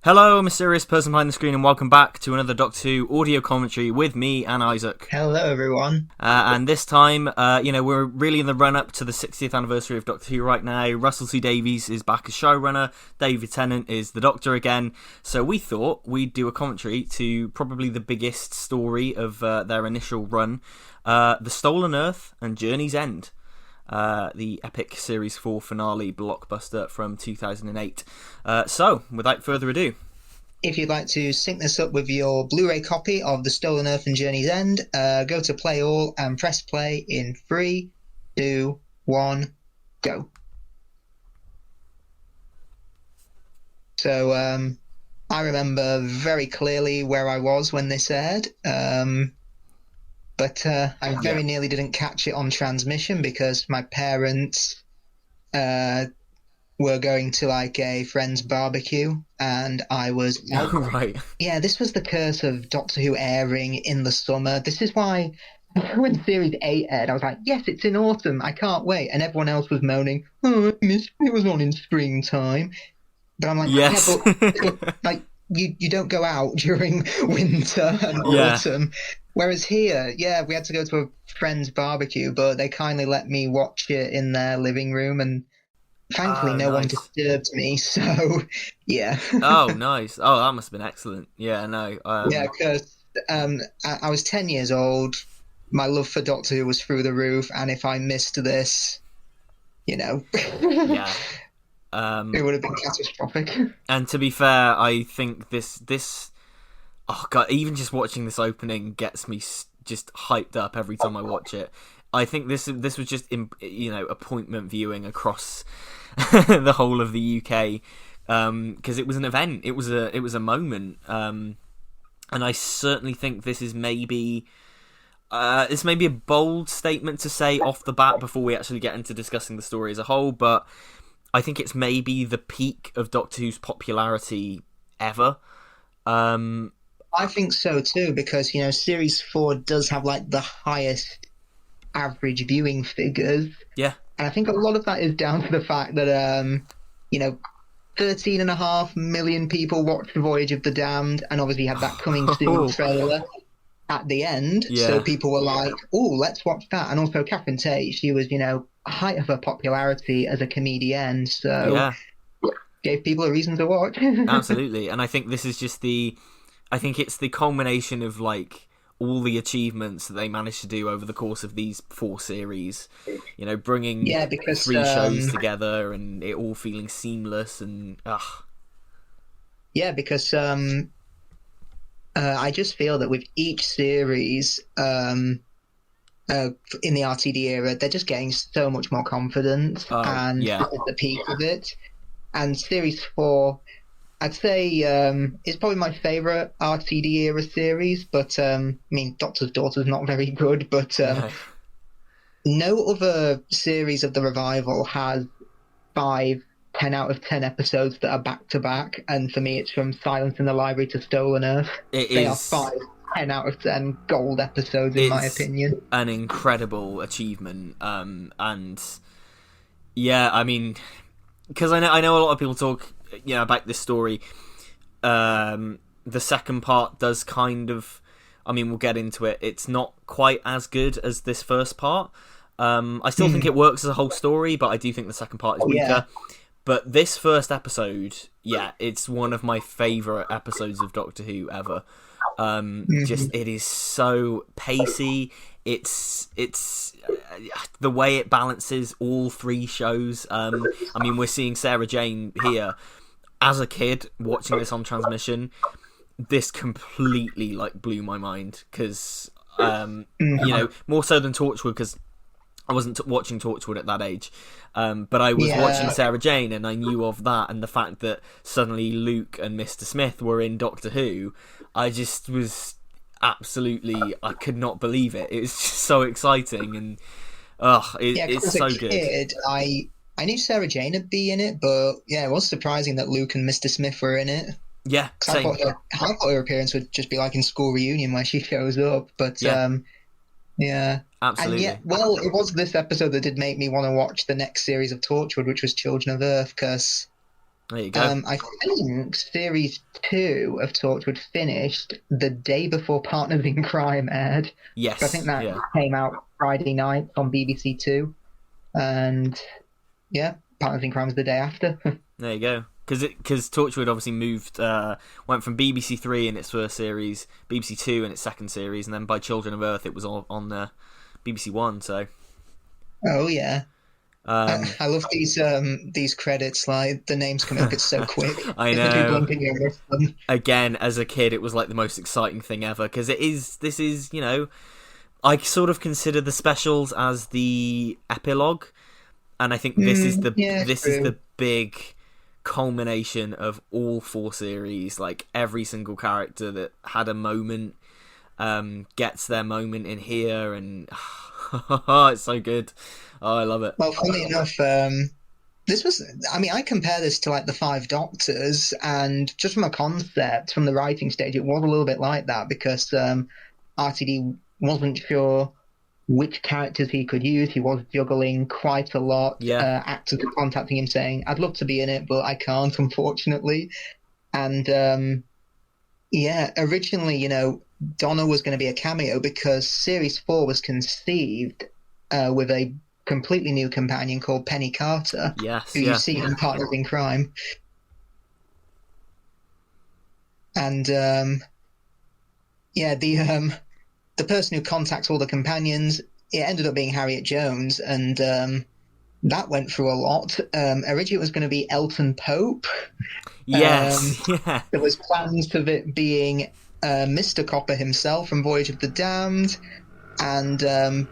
Hello, mysterious person behind the screen, and welcome back to another Doctor Who audio commentary with me and Isaac. Hello, everyone. And this time, we're really in the run-up to the 60th anniversary of Doctor Who right now. Russell T Davies is back as showrunner. David Tennant is the Doctor again. So we thought we'd do a commentary to probably the biggest story of their initial run, The Stolen Earth and Journey's End. The epic Series 4 finale blockbuster from 2008. So, without further ado, if you'd like to sync this up with your Blu-ray copy of The Stolen Earth and Journey's End, go to Play All and press play in 3, 2, 1, go. So, I remember very clearly where I was when this aired. But I very nearly didn't catch it on transmission because my parents were going to like a friend's barbecue and I was out. Oh, right. Yeah, this was the curse of Doctor Who airing in the summer. This is why when Series 8 aired, I was like, yes, it's in autumn. I can't wait. And everyone else was moaning, oh, I missed it. It was on in springtime. But I'm like, yes. Yeah, but like, you don't go out during winter and autumn. Whereas here, we had to go to a friend's barbecue, but they kindly let me watch it in their living room, and thankfully no one disturbed me, so, yeah. Oh, nice. Oh, that must have been excellent. Yeah, no. Yeah, because I was 10 years old, my love for Doctor Who was through the roof, and if I missed this, Yeah. It would have been catastrophic. And to be fair, I think this oh god, even just watching this opening gets me just hyped up every time I watch it. I think this was just appointment viewing across the whole of the UK, because it was an event. It was a moment, and I certainly think this is maybe this may be a bold statement to say off the bat before we actually get into discussing the story as a whole, but I think it's maybe the peak of Doctor Who's popularity ever. I think so too, because Series 4 does have like the highest average viewing figures. Yeah. And I think a lot of that is down to the fact that 13.5 million people watched The Voyage of the Damned, and obviously had that coming soon trailer at the end. Yeah. So people were like, oh, let's watch that. And also Catherine Tate, she was, height of her popularity as a comedian, so gave people a reason to watch. Absolutely. And I think this is just I think it's the culmination of like all the achievements that they managed to do over the course of these 4 series, bringing 3 shows together and it all feeling seamless and because I just feel that with each series in the RTD era, they're just getting so much more confident, and at the peak of it. And Series 4, I'd say, is probably my favourite RTD era series, but Doctor's Daughter's not very good, but no other series of the revival has 5 10 out of 10 episodes that are back-to-back, and for me it's from Silence in the Library to Stolen Earth. They are 5 10 out of 10 gold episodes, in my opinion. An incredible achievement, and yeah, I mean, because I know a lot of people talk about this story. The second part does kind of, I mean, we'll get into it, it's not quite as good as this first part. I still think it works as a whole story, but I do think the second part is weaker. But this first episode, it's one of my favourite episodes of Doctor Who ever. Just, it is so pacey. It's the way it balances all 3 shows. I mean, we're seeing Sarah Jane here. As a kid watching this on transmission, this completely like blew my mind, because more so than Torchwood, because I wasn't watching Torchwood at that age, but I was watching Sarah Jane, and I knew of that, and the fact that suddenly Luke and Mr. Smith were in Doctor Who, I just was absolutely, I could not believe it. It was just so exciting, and it's so good. Kid, I knew Sarah Jane would be in it, but it was surprising that Luke and Mr. Smith were in it. Yeah, same. I thought her appearance would just be like in School Reunion where she shows up, but absolutely. And it was this episode that did make me want to watch the next series of Torchwood, which was Children of Earth, because There you go. I think series 2 of Torchwood finished the day before Partners in Crime aired. I think Yes, that yeah. came out Friday night on BBC Two, and yeah, Partners in Crime was the day after. There you go. Because Torchwood obviously moved, went from BBC Three in its first series, BBC Two in its second series, and then by Children of Earth it was on BBC One. So, Oh yeah. um, I love these credits. Like the names come up, it's so quick. I If you know. blink and you miss them. Again, as a kid, it was like the most exciting thing ever because this is I sort of consider the specials as the epilogue, and I think Yeah, it's this is true. the big culmination of all four series. Like every single character that had a moment gets their moment in here, and it's so good. Oh, I love it. Well, funny enough, this was. I mean, I compare this to like the Five Doctors, and just from a concept, from the writing stage, it was a little bit like that because RTD wasn't sure which characters he could use. He was juggling quite a lot. Yeah, Actors were contacting him saying, "I'd love to be in it, but I can't, unfortunately." And yeah, originally, Donna was going to be a cameo because Series 4 was conceived with a completely new companion called Penny Carter, yes, who you yeah, see in Partners in Crime. And yeah, the person who contacts all the companions, it ended up being Harriet Jones, and that went through a lot. Originally, it was going to be Elton Pope. Um, yes, yeah, there was plans of it being Mr. Copper himself from Voyage of the Damned. And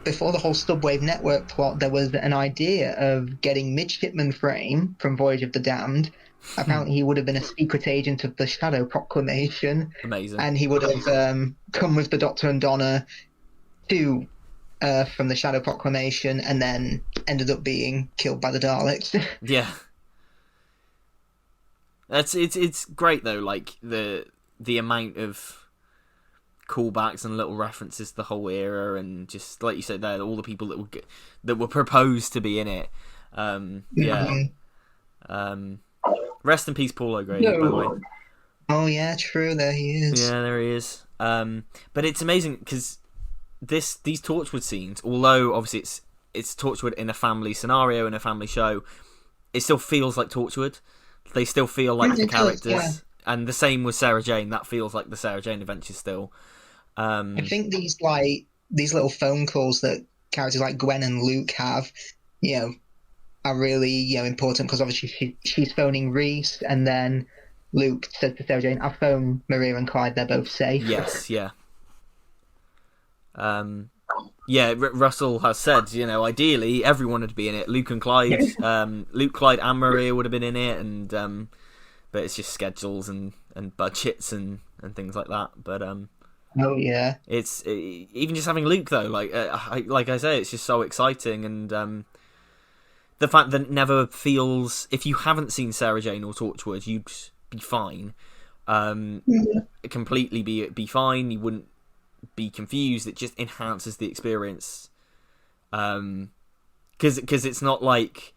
before the whole Subwave Network plot, there was an idea of getting Midshipman Frame from Voyage of the Damned. Apparently, he would have been a secret agent of the Shadow Proclamation, amazing. and he would have come with the Doctor and Donna to from the Shadow Proclamation, and then ended up being killed by the Daleks. Yeah, it's great though. Like the amount of callbacks and little references to the whole era, and just like you said there, all the people that were proposed to be in it. Yeah. Rest in peace, Paul O'Grady, by the way. Oh yeah, true. There he is. Yeah, there he is. But it's amazing because these Torchwood scenes, although obviously it's Torchwood in a family scenario, in a family show, it still feels like Torchwood. They still feel like the characters, Yeah. and the same with Sarah Jane. That feels like the Sarah Jane adventures still. I think these little phone calls that characters like Gwen and Luke have, you know, are really important because obviously she's phoning Reese, and then Luke says to Sarah Jane, "I'll phone Maria and Clyde. They're both safe." Yes, yeah. Yeah, Russell has said, ideally everyone would be in it. Luke and Clyde, Luke, Clyde, and Maria would have been in it, and but it's just schedules and budgets and things like that. But Oh yeah. it's even just having Luke though, like I say, it's just so exciting, and the fact that it never feels. If you haven't seen Sarah Jane or Torchwood, you'd be fine. Completely be fine. You wouldn't be confused. It just enhances the experience. Because it's not like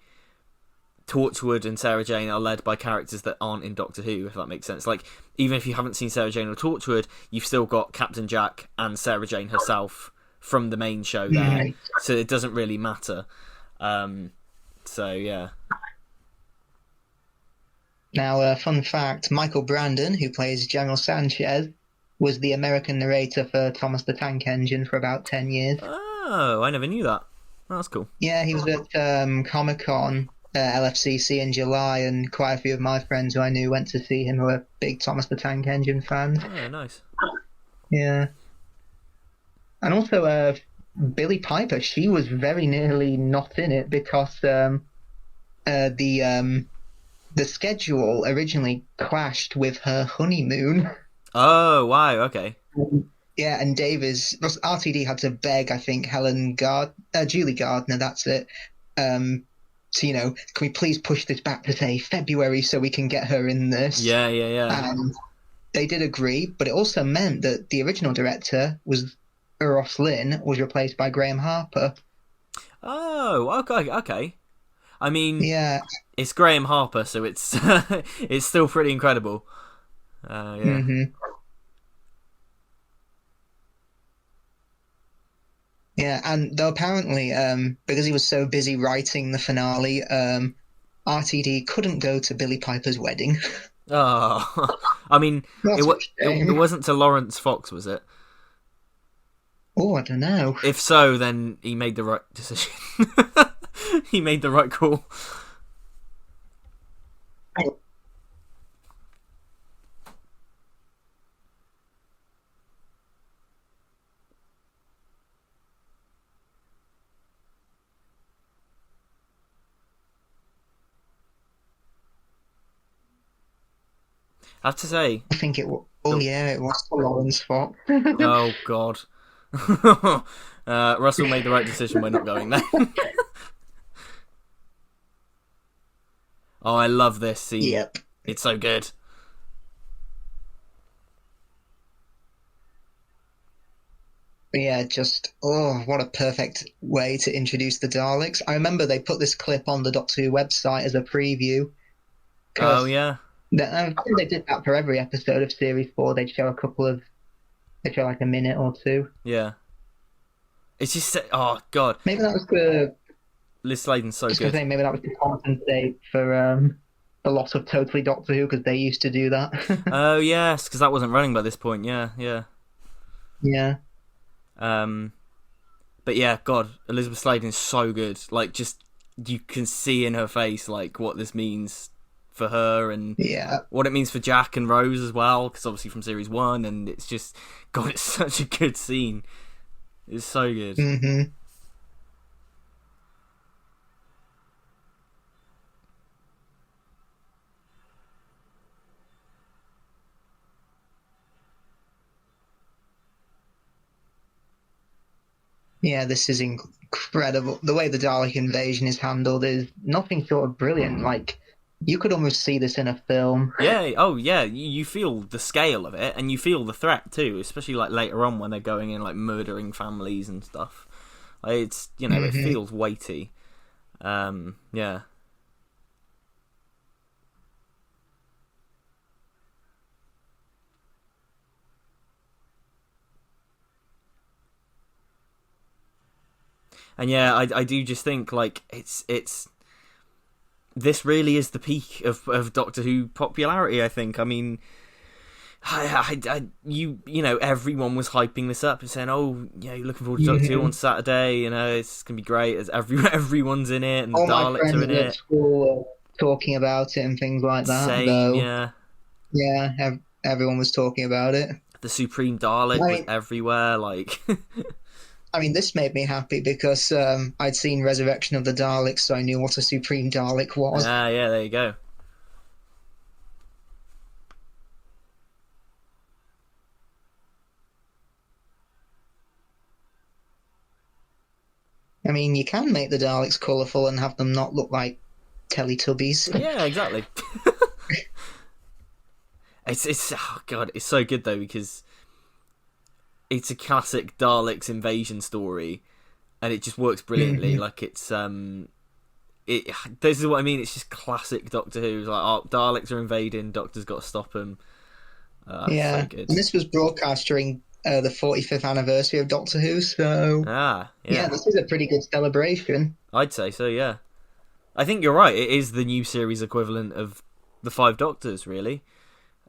Torchwood and Sarah Jane are led by characters that aren't in Doctor Who, if that makes sense. Like, even if you haven't seen Sarah Jane or Torchwood, you've still got Captain Jack and Sarah Jane herself from the main show there, so it doesn't really matter. So yeah. Now, fun fact: Michael Brandon, who plays General Sanchez, was the American narrator for Thomas the Tank Engine for about 10 years. Oh, I never knew that. Oh, that's cool. Yeah, he was at Comic-Con, LFCC in July, and quite a few of my friends who I knew went to see him who are big Thomas the Tank Engine fans. Oh, nice. Yeah. And also, Billie Piper, she was very nearly not in it because the schedule originally clashed with her honeymoon. Oh, wow, okay. Yeah, and RTD had to beg, I think, Julie Gardner, that's it. So, can we please push this back to, say, February so we can get her in this? Yeah. And they did agree, but it also meant that the original director Ross Lynn was replaced by Graham Harper. Oh, okay. I mean, Yeah. it's Graham Harper, so it's it's still pretty incredible. Yeah. Mm-hmm. Yeah, and though apparently, because he was so busy writing the finale, RTD couldn't go to Billie Piper's wedding. Oh, I mean, it wasn't to Lawrence Fox, was it? Oh, I don't know. If so, then he made the right decision. He made the right call. I have to say, I think it was. Oh yeah, it was for Lawrence Fox. oh God, Russell made the right decision by not going there. Oh, I love this scene. Yep. It's so good. Yeah, just what a perfect way to introduce the Daleks. I remember they put this clip on the Doctor Who website as a preview. Oh yeah. I think they did that for every episode of Series 4. They'd show like a minute or two. Yeah. It's just, oh God. Maybe that was the... Liz Sladen's so good. Maybe that was to compensate for the loss of Totally Doctor Who, because they used to do that. Oh yes, because that wasn't running by this point. Yeah. Yeah. But yeah, God, Elizabeth Sladen's so good. Like, just you can see in her face like what this means for her and what it means for Jack and Rose as well, because obviously from series 1, and it's just, God, it's such a good scene. It's so good. Mm-hmm. Yeah, this is incredible. The way the Dalek invasion is handled is nothing short of brilliant. Like, you could almost see this in a film. Yeah, oh yeah, you feel the scale of it, and you feel the threat too, especially like later on when they're going in like murdering families and stuff. Like, it's, you know, it feels weighty. Yeah. And yeah, I do just think like it's this really is the peak of Doctor Who popularity. I think. I mean, you know, everyone was hyping this up and saying, "Oh, yeah, you're looking forward to Doctor Who on Saturday. You know, it's gonna be great. As everyone's in it, and the Daleks are in it." School talking about it and things like that. Same, yeah. Yeah, everyone was talking about it. The Supreme Dalek was everywhere. Like. I mean, this made me happy because I'd seen Resurrection of the Daleks, so I knew what a Supreme Dalek was. Ah, yeah, there you go. I mean, you can make the Daleks colourful and have them not look like Teletubbies. Yeah, exactly. It's oh God, it's so good though, because it's a classic Daleks invasion story, and it just works brilliantly. Like, it's this is what I mean. It's just classic Doctor Who. It's like, oh, Daleks are invading. Doctor's got to stop them. Yeah, so good. And this was broadcast during the 45th anniversary of Doctor Who, so yeah, this is a pretty good celebration. I'd say so. Yeah, I think you're right. It is the new series equivalent of the 5 Doctors, really.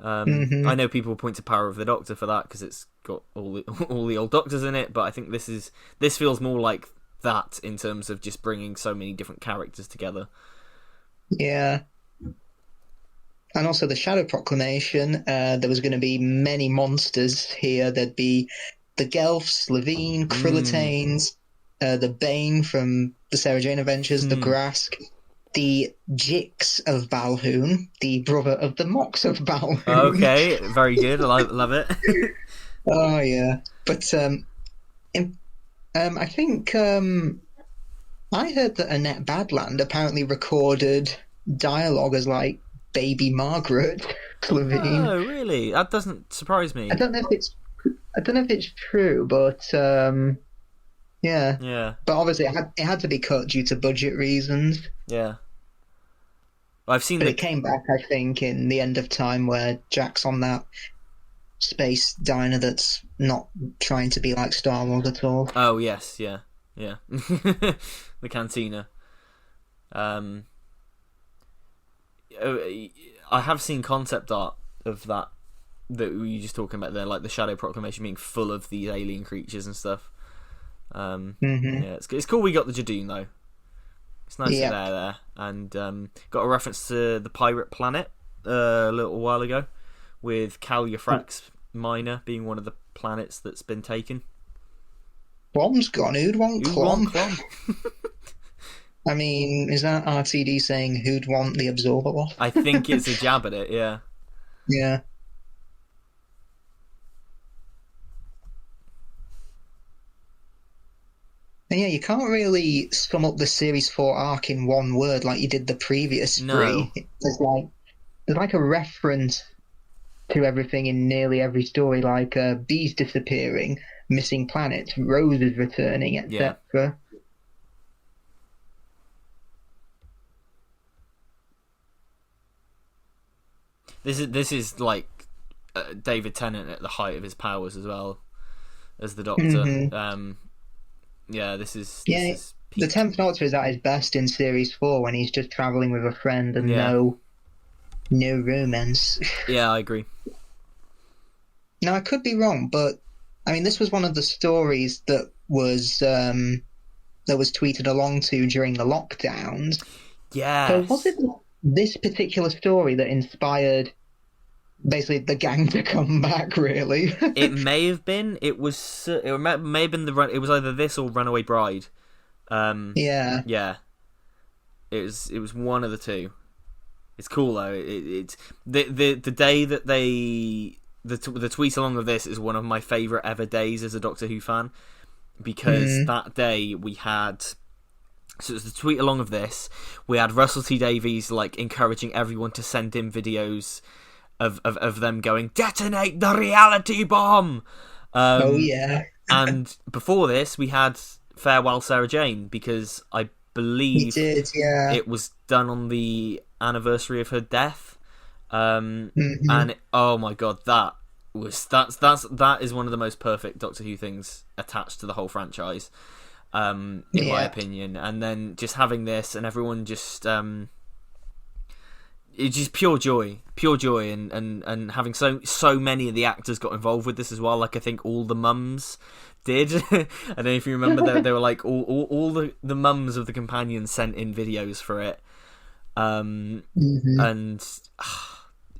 I know people point to Power of the Doctor for that because it's got all the old Doctors in it, but I think this feels more like that in terms of just bringing so many different characters together. Yeah. And also the Shadow Proclamation, there was going to be many monsters here. There'd be the Gelfs, Levine, Krillitanes, the Bane from the Sarah Jane Adventures, the Grask, the Jix of Balhoun, the brother of the Mox of Balhoun. Okay, very good. I love it. Oh, yeah. But I think I heard that Annette Badland apparently recorded dialogue as, like, baby Margaret Levine. Oh, really? That doesn't surprise me. I don't know if it's true, but yeah. Yeah. But obviously, it had to be cut due to budget reasons. Yeah. I've seen But it came back, I think, in the End of Time, where Jack's on that space diner that's not trying to be like Star Wars at all. Oh yes, yeah. The cantina. I have seen concept art of that we were just talking about there, like the Shadow Proclamation being full of these alien creatures and stuff. Yeah, it's cool we got the Jadoon though. It's nice that they're there, and got a reference to the Pirate Planet a little while ago, with Calufrax Minor being one of the planets that's been taken. Clom's gone. Who'd want Clom? I mean, is that RTD saying who'd want the Absorber off? I think it's a jab at it, yeah. Yeah. And yeah, you can't really sum up the Series 4 arc in one word like you did the previous three. There's like a reference to everything in nearly every story, like bees disappearing, missing planets, roses returning, etc. Yeah. This is like David Tennant at the height of his powers as well as the Doctor. This is the 10th Doctor is at his best in Series 4 when he's just travelling with a friend and no romance. Yeah, I agree. Now, I could be wrong, but I mean, this was one of the stories that was tweeted along to during the lockdowns. Yeah. So was it this particular story that inspired basically the gang to come back? Really, it may have been. It may have been it was either this or Runaway Bride. Yeah. It was one of the two. It's cool though. It's the day that the tweet along of this is one of my favourite ever days as a Doctor Who fan, because that day we had. So it was the tweet along of this. We had Russell T Davies like encouraging everyone to send in videos of them going, detonate the reality bomb. And before this, we had Farewell Sarah Jane, because I believe it was done on the anniversary of her death. And oh my god, that is one of the most perfect Doctor Who things attached to the whole franchise. In my opinion, and then just having this and everyone just it's just pure joy, and having so many of the actors got involved with this as well. Like I think all the mums did. I don't know if you remember, they were like all the mums of the companions sent in videos for it, and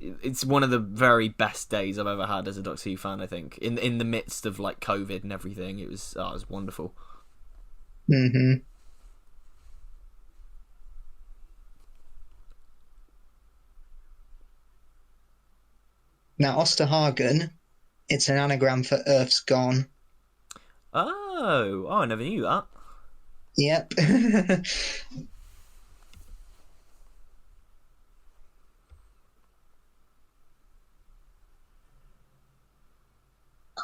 it's one of the very best days I've ever had as a Doctor Who fan. I think in the midst of like COVID and everything, it was wonderful. Now, Osterhagen, it's an anagram for Earth's Gone. Oh, I never knew that. Yep.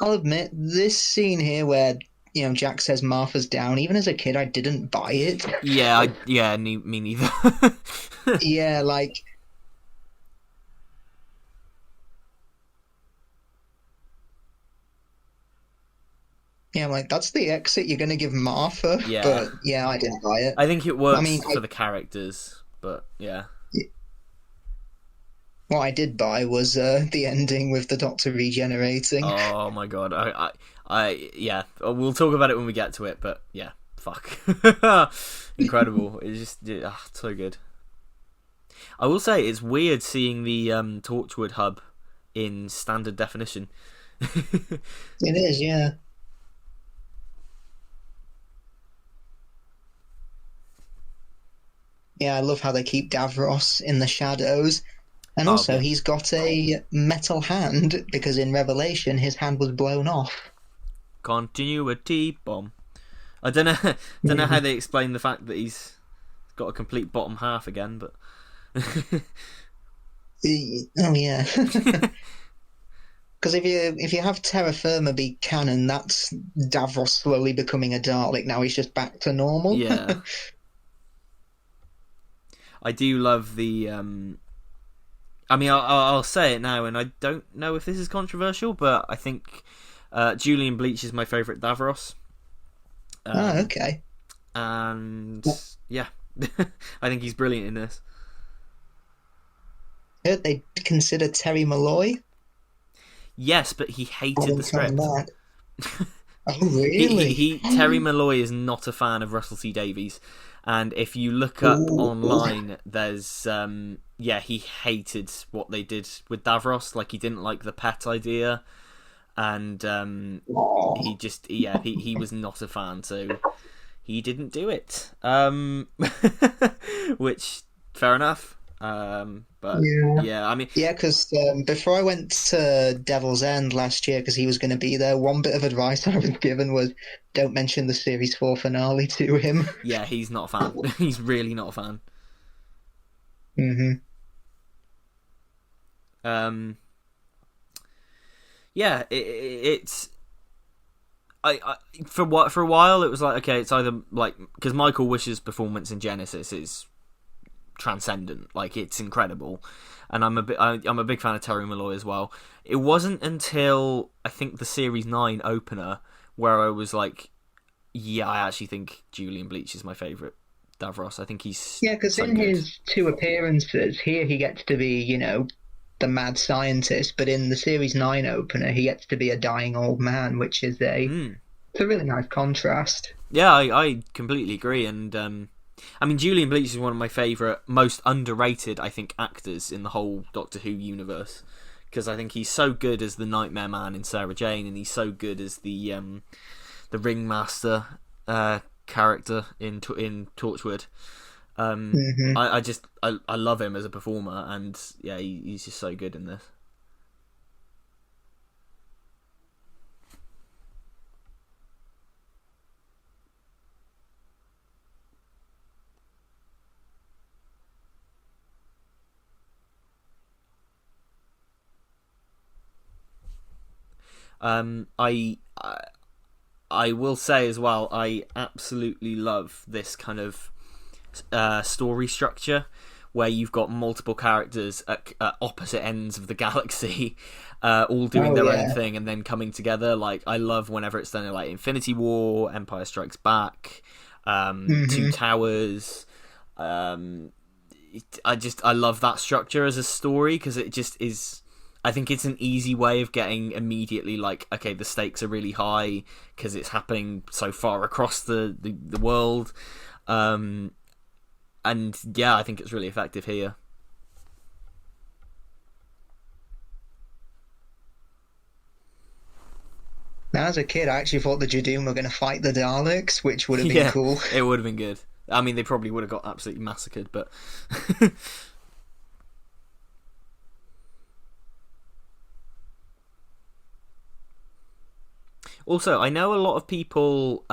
I'll admit, this scene here where Jack says Martha's down, even as a kid, I didn't buy it. Me neither. Yeah, like... Yeah, I'm like, that's the exit you're going to give Martha? Yeah. But, yeah, I didn't buy it. I think it works for the characters, but, yeah. What I did buy was the ending with the Doctor regenerating. Oh, my God. Yeah, we'll talk about it when we get to it, but yeah, fuck. Incredible. It's just so good. I will say it's weird seeing the Torchwood hub in standard definition. It is, yeah. Yeah, I love how they keep Davros in the shadows. And also, he's got a metal hand, because in Revelation, his hand was blown off. Continuity bomb. I don't know how they explain the fact that he's got a complete bottom half again, but oh yeah. Because if you have Terra Firma be canon, that's Davros slowly becoming a Dalek. Now he's just back to normal. Yeah. I do love the. I mean, I'll say it now, and I don't know if this is controversial, but I think Julian Bleach is my favourite Davros. Okay. And yeah, I think he's brilliant in this. I heard they consider Terry Malloy. Yes, but he hated the script. Oh, really? Terry Malloy is not a fan of Russell T Davies, and if you look up online, there's he hated what they did with Davros. Like, he didn't like the pet idea, and he was not a fan, so he didn't do it. Which, fair enough. But I mean, because before I went to Devil's End last year, because he was going to be there, one bit of advice I was given was don't mention the series 4 finale to him. Yeah, he's not a fan. He's really not a fan. It's for a while it was like, okay, it's either like, because Michael Wish's performance in Genesis is transcendent, like, it's incredible, and I'm a big fan of Terry Malloy as well. It wasn't until I think the series 9 opener where I was like, yeah, I actually think Julian Bleach is my favourite Davros. I think he's because in his 2 appearances here he gets to be, the mad scientist, but in the series 9 opener he gets to be a dying old man, which is it's a really nice contrast. Yeah, I completely agree, and I mean, Julian Bleach is one of my favourite, most underrated, I think, actors in the whole Doctor Who universe, because I think he's so good as the Nightmare Man in Sarah Jane, and he's so good as the Ringmaster character in Torchwood. I love him as a performer, and yeah, he's just so good in this. I will say as well, I absolutely love this kind of story structure where you've got multiple characters at opposite ends of the galaxy, all doing their own thing and then coming together. Like, I love whenever it's done in, like, Infinity War, Empire Strikes Back, Two Towers. I love that structure as a story, because it just is. I think it's an easy way of getting immediately, like, okay, the stakes are really high because it's happening so far across the world. And yeah, I think it's really effective here. Now, as a kid, I actually thought the Judoon were going to fight the Daleks, which would have been cool. It would have been good. I mean, they probably would have got absolutely massacred, but... Also, I know a lot of people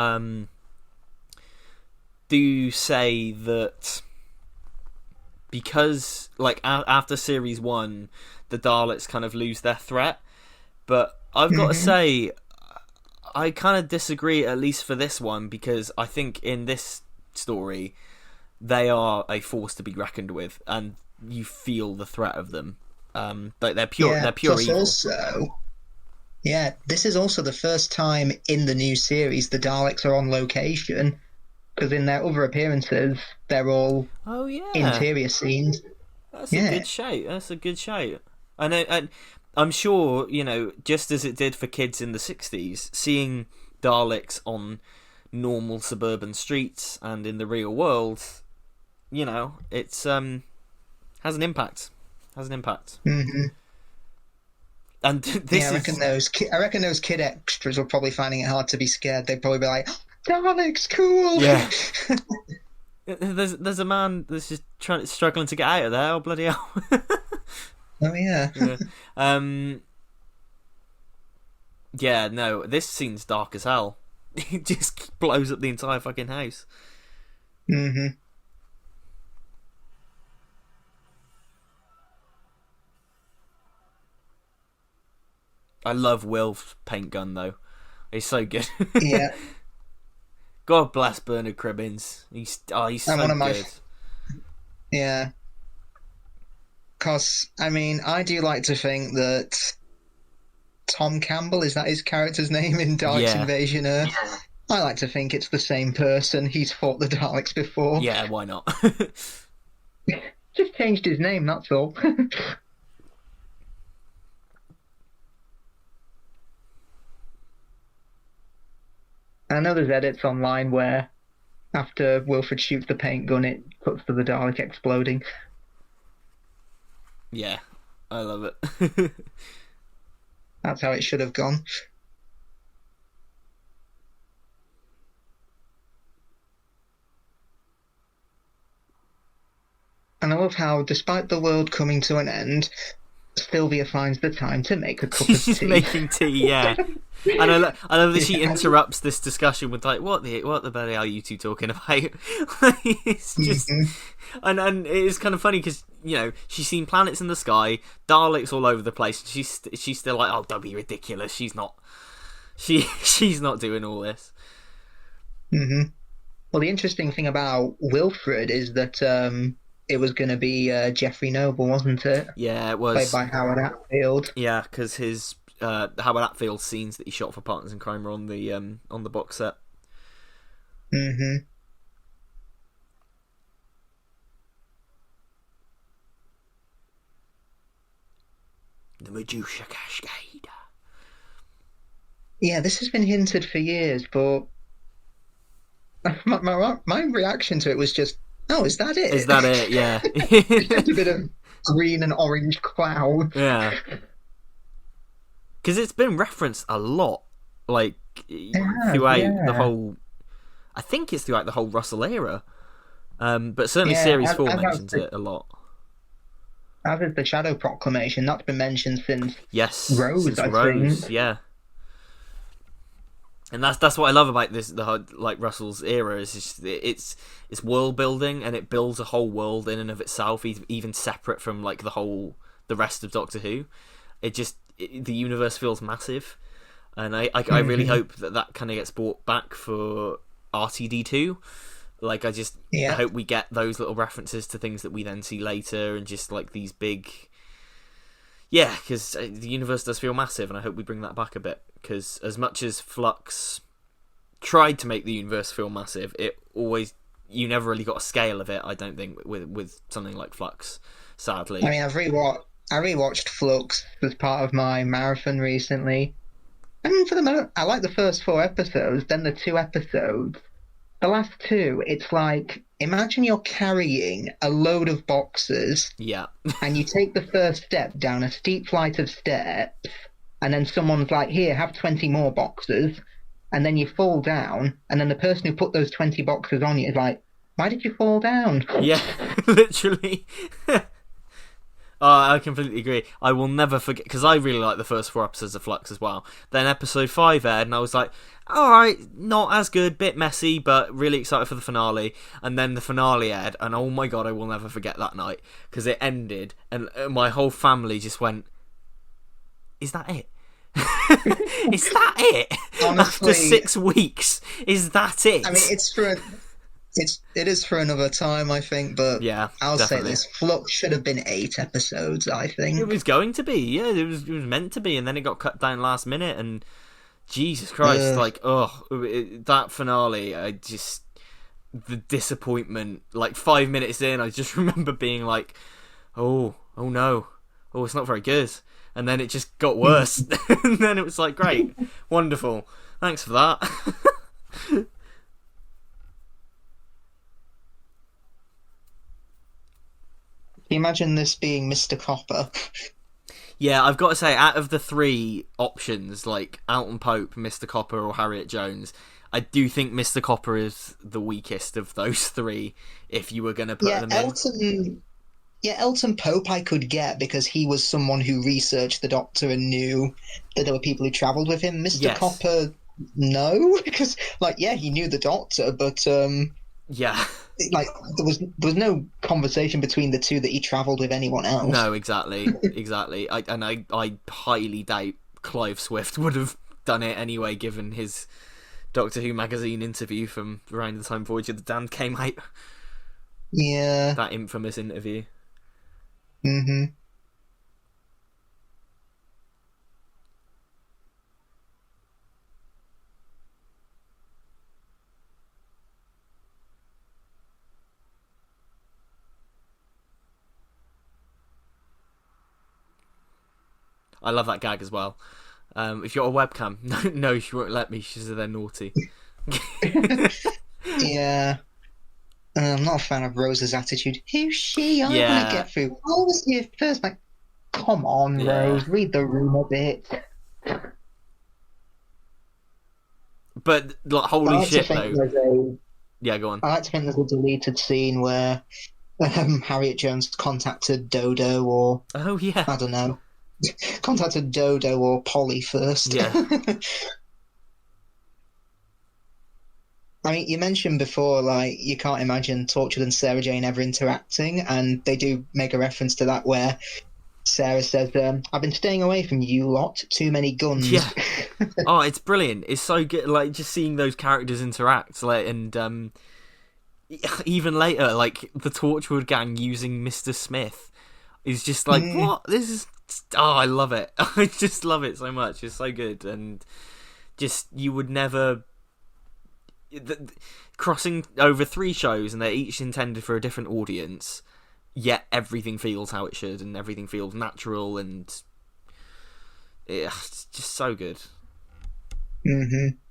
do say that because, like, after Series 1, the Daleks kind of lose their threat. But I've got to say, I kind of disagree, at least for this one, because I think in this story, they are a force to be reckoned with, and you feel the threat of them. Like, they're pure evil. Also... Yeah, this is also the first time in the new series the Daleks are on location, because in their other appearances, they're all interior scenes. That's a good shout. I know, and I'm sure, just as it did for kids in the 60s, seeing Daleks on normal suburban streets and in the real world, it's has an impact. Mm-hmm. And this I reckon those kid extras were probably finding it hard to be scared. They'd probably be like, Daleks, cool! Yeah. There's a man that's just struggling to get out of there. Oh, bloody hell. Oh, yeah. Yeah, no, this scene's dark as hell. It just blows up the entire fucking house. Mm-hmm. I love Will's paint gun, though. He's so good. Yeah. God bless Bernard Cribbins. He's so good. Yeah. Because, I mean, I do like to think that Tom Campbell, is that his character's name in Daleks Yeah, Invasion Earth? Yeah. I like to think it's the same person. He's fought the Daleks before. yeah, why not? Just changed his name, that's all. I know there's edits online where after Wilfred shoots the paint gun, it cuts to the Dalek exploding. Yeah, I love it. That's how it should have gone. And I love how, despite the world coming to an end, Sylvia finds the time to make a cup of tea. She's making tea, yeah. And I love that she interrupts this discussion with like, what the bloody hell are you two talking about? It's just, and it's kind of funny because she's seen planets in the sky, Daleks all over the place. She's still like, oh, don't be ridiculous. She's not doing all this. Mm-hmm. Well, the interesting thing about Wilfred is that it was going to be Jeffrey Noble, wasn't it? Yeah, it was. Played by Howard Atfield. Yeah, because his Howard Atfield scenes that he shot for Partners in Crime are on the box set. Mm-hmm. The Medusa Cascade. Yeah, this has been hinted for years, but my reaction to it was just, oh, is that it? Is that it? Yeah. Just a bit of green and orange cloud. Yeah. Because it's been referenced a lot, like throughout the whole. I think it's throughout the whole Russell era, but certainly Series 4 mentions it a lot. As is the Shadow Proclamation, that's been mentioned since Rose, I think. Yeah. And that's what I love about this, like Russell's era, is just, it's world building, and it builds a whole world in and of itself, even separate from like the rest of Doctor Who. The universe feels massive, and I really hope that kind of gets brought back for RTD2. Like I hope we get those little references to things that we then see later, and just like these big. Yeah, because the universe does feel massive, and I hope we bring that back a bit. Because as much as Flux tried to make the universe feel massive, you never really got a scale of it. I don't think with something like Flux, sadly. I mean, I rewatched Flux as part of my marathon recently. I mean, for the moment, I like the first 4 episodes. Then the 2 episodes. The last 2, it's like, imagine you're carrying a load of boxes. Yeah. And you take the first step down a steep flight of steps, and then someone's like, here, have 20 more boxes. And then you fall down, and then the person who put those 20 boxes on you is like, why did you fall down? Yeah, literally. I completely agree. I will never forget, because I really like the first 4 episodes of Flux as well. Then episode 5 aired, and I was like, alright, not as good, bit messy, but really excited for the finale. And then the finale aired, and oh my god, I will never forget that night, because it ended, and my whole family just went, is that it? Is that it? Honestly, after 6 weeks, is that it? I mean, it is for another time, I think, but yeah, I'll definitely. say this, Flux should have been 8 episodes, I think. It was going to be, yeah, it was meant to be, and then it got cut down last minute, and Jesus Christ, that finale, the disappointment, like 5 minutes in, I just remember being like, oh no, it's not very good. And then it just got worse. And then it was like, great, wonderful, thanks for that. Can you imagine this being Mr. Copper? Yeah, I've got to say, out of the 3 options, like Alton Pope, Mr. Copper, or Harriet Jones, I do think Mr. Copper is the weakest of those 3, if you were going to put them in. Elton Pope I could get, because he was someone who researched the Doctor and knew that there were people who travelled with him. Mr. Copper, no, because, he knew the Doctor, but... yeah. There was no conversation between the two that he travelled with anyone else. No, exactly. I highly doubt Clive Swift would have done it anyway, given his Doctor Who magazine interview from around the time Voyage of the Damned came out. Yeah. That infamous interview. Mm-hmm. I love that gag as well. If you're a webcam, no, she won't let me. She said they're naughty. Yeah. I'm not a fan of Rose's attitude. Who's she? I want to Yeah, get through. I was here first. Like, come on, yeah. Rose, read the room a bit. But like, I holy like to shit, think though. there's a. Yeah, go on. I like to think there's a deleted scene where Harriet Jones contacted Dodo, or Oh yeah, I don't know, contacted Dodo or Polly first. yeah, I mean, you mentioned before, like, you can't imagine Torchwood and Sarah Jane ever interacting, and they do make a reference to that where Sarah says, I've been staying away from you lot, too many guns. yeah. Oh, it's brilliant. It's so good. Like just seeing those characters interact, like and even later, like the Torchwood gang using Mr. Smith is just like, Mm, what? This is. Oh, I love it. I just love it so much. It's so good, and just you would never crossing over 3 shows, and they're each intended for a different audience. Yet everything feels how it should, and everything feels natural, and it's just so good. hmm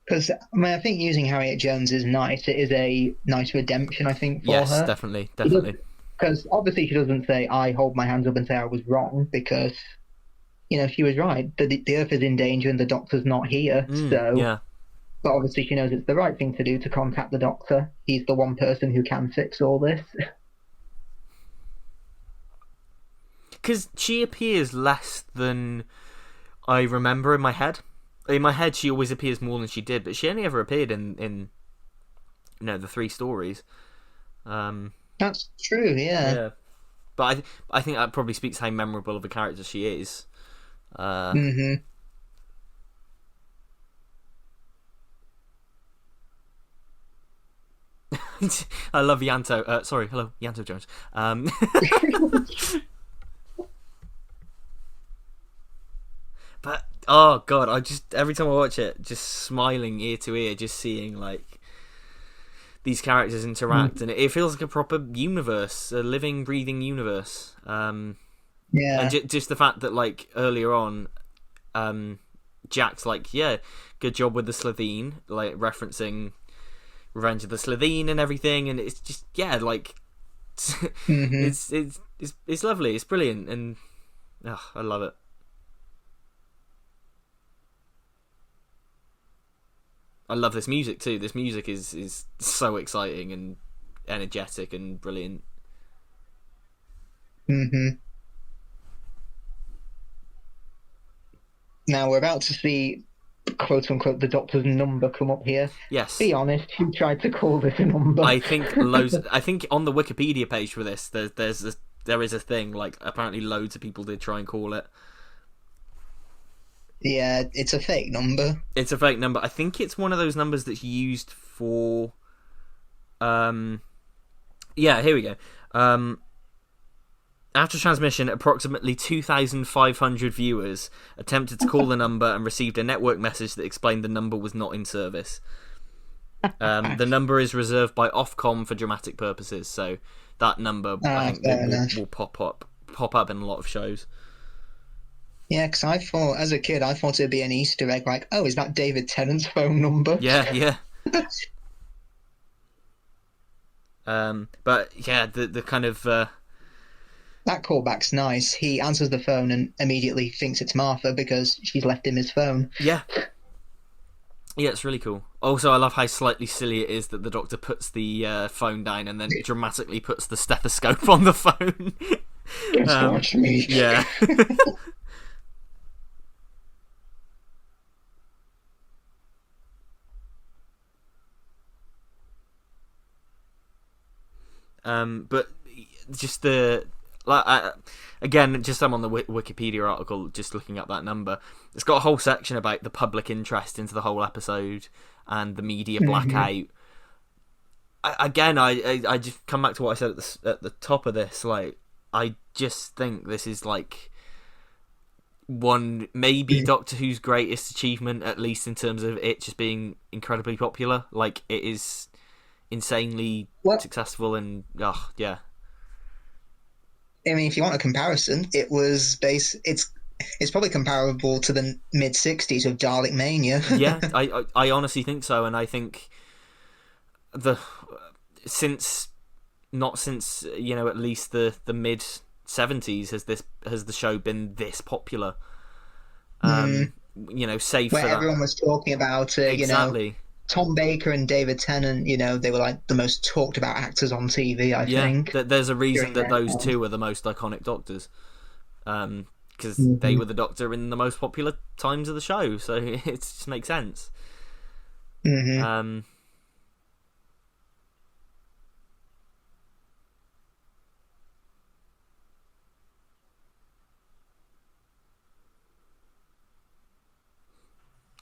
Because I mean, I think using Harriet Jones is nice. It is a nice redemption, I think, for Yes, her. definitely, definitely. Because obviously she doesn't say, I hold my hands up and say I was wrong, because, she was right. The Earth is in danger and the Doctor's not here. So, Yeah, but obviously she knows it's the right thing to do to contact the Doctor. He's the one person who can fix all this. because she appears less than I remember in my head. In my head, she always appears more than she did, but she only ever appeared in the 3 stories. That's true, yeah. Yeah, but I think that probably speaks how memorable of a character she is. hmm I love Yanto. Sorry, hello, Yanto Jones. But oh god, I just every time I watch it, just smiling ear to ear, just seeing like these characters interact, and it feels like a proper universe, a living, breathing universe. And Yeah. just the fact that like earlier on, Jack's like, yeah, good job with the Slitheen, like referencing Revenge of the Slitheen and everything, and it's just like hmm it's lovely, it's brilliant, and I love it. I love this music too. This music is so exciting and energetic and brilliant. hmm Now we're about to see, quote unquote, the Doctor's number come up here. Yes, Be honest, who tried to call this a number? I think loads. I think on the Wikipedia page for this, there is a thing like apparently loads of people did try and call it. Yeah, it's a fake number. It's a fake number. I think it's one of those numbers that's used for. Yeah, here we go. After transmission, approximately 2,500 viewers attempted to call the number and received a network message that explained the number was not in service. The number is reserved by Ofcom for dramatic purposes, so that number I think will pop up in a lot of shows. Yeah, because I thought, as a kid, I thought it'd be an Easter egg, like, oh, is that David Tennant's phone number? Yeah, yeah. But yeah, the kind of That callback's nice. He answers the phone and immediately thinks it's Martha because she's left him his phone. yeah, it's really cool. Also, I love how slightly silly it is that the Doctor puts the phone down and then dramatically puts the stethoscope on the phone. Watch me. Yeah. But just again, just I'm on the Wikipedia article, just looking at that number. It's got a whole section about the public interest into the whole episode and the media blackout. I just come back to what I said at the top of this. Like, I just think this is like maybe Doctor Who's greatest achievement, at least in terms of it just being incredibly popular. Like, it is insanely successful, and yeah. I mean, if you want a comparison, it's probably comparable to the mid '60s of Dalek Mania. Yeah, I honestly think so, and I think since at least the mid '70s has the show been this popular. Save where for everyone that. Was talking about it. Exactly. Tom Baker and David Tennant, they were like the most talked about actors on TV, I think. There's a reason that those two are the most iconic Doctors. Because they were the Doctor in the most popular times of the show, so it just makes sense.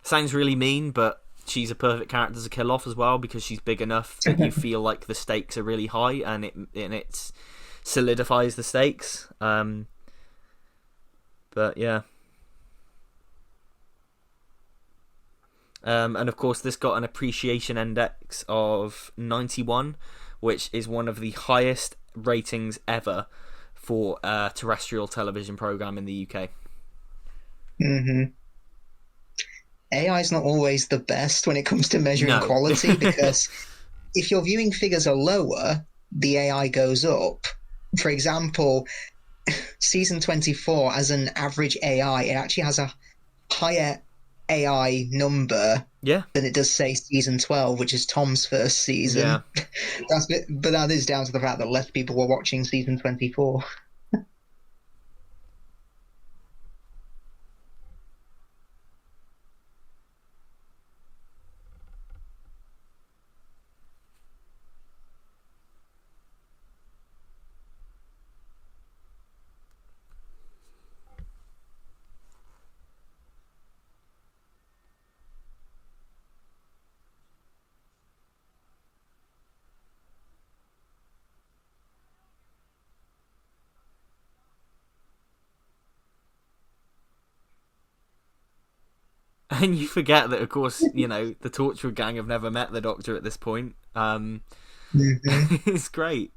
Sounds really mean, but she's a perfect character to kill off as well, because she's big enough that you feel like the stakes are really high, and it solidifies the stakes. But yeah. And of course, this got an appreciation index of 91, which is one of the highest ratings ever for a terrestrial television program in the UK. AI is not always the best when it comes to measuring quality, because if your viewing figures are lower, the AI goes up. For example, season 24, as an average AI, it actually has a higher AI number than it does, say, season 12, which is Tom's first season. Yeah. But that is down to the fact that less people were watching season 24. And you forget that, of course, the Torchwood gang have never met the Doctor at this point. It's great.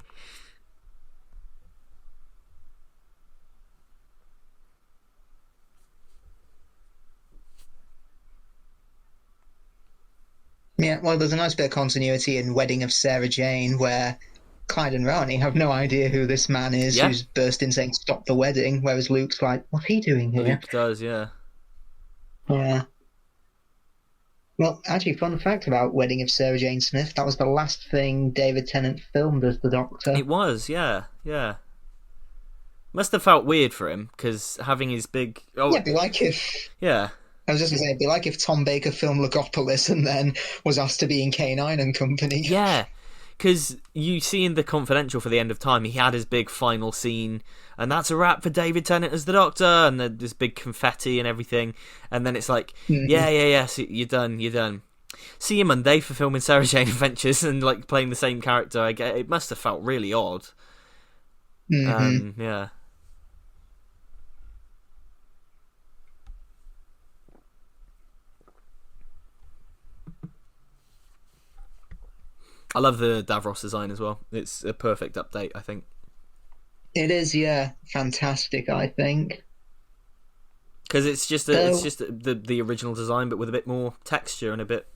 Yeah, well, there's a nice bit of continuity in Wedding of Sarah Jane, where Clyde and Rani have no idea who this man is who's burst in saying stop the wedding, whereas Luke's like, what's he doing here? Luke does, yeah. Yeah. Well, actually, fun fact about Wedding of Sarah Jane Smith, that was the last thing David Tennant filmed as the Doctor. It was, yeah. Must have felt weird for him, because having his big... Yeah, it'd be like if... Yeah. I was just going to say, it'd be like if Tom Baker filmed Logopolis and then was asked to be in K9 and Company. Yeah, because you see in The Confidential for the End of Time, he had his big final scene, and that's a wrap for David Tennant as the Doctor, and there's big confetti and everything, and then it's like, yeah, so you're done. See you Monday for filming Sarah Jane Adventures and like playing the same character. It must have felt really odd. Yeah. I love the Davros design as well. It's a perfect update, I think. It is, yeah, fantastic. I think because it's just the original design, but with a bit more texture and a bit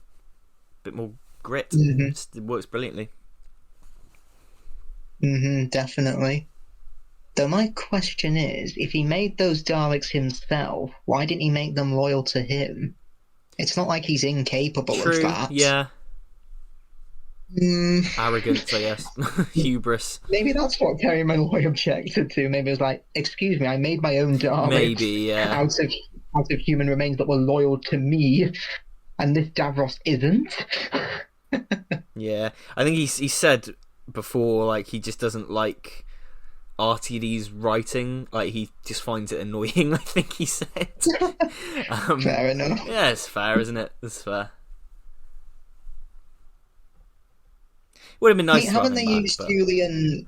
more grit. It works brilliantly. Definitely. Though my question is, if he made those Daleks himself, why didn't he make them loyal to him? It's not like he's incapable of that. Yeah. Arrogance, I guess. Hubris. Maybe that's what Terry Malloy objected to. Maybe it was like, excuse me, I made my own Daleks. Maybe, yeah. Out of human remains that were loyal to me, and this Davros isn't. Yeah. I think he said before, like, he just doesn't like RTD's writing. Like, he just finds it annoying, I think he said. Fair enough. Yeah, it's fair, isn't it? It's fair. Would have been nice. Haven't they used Julian?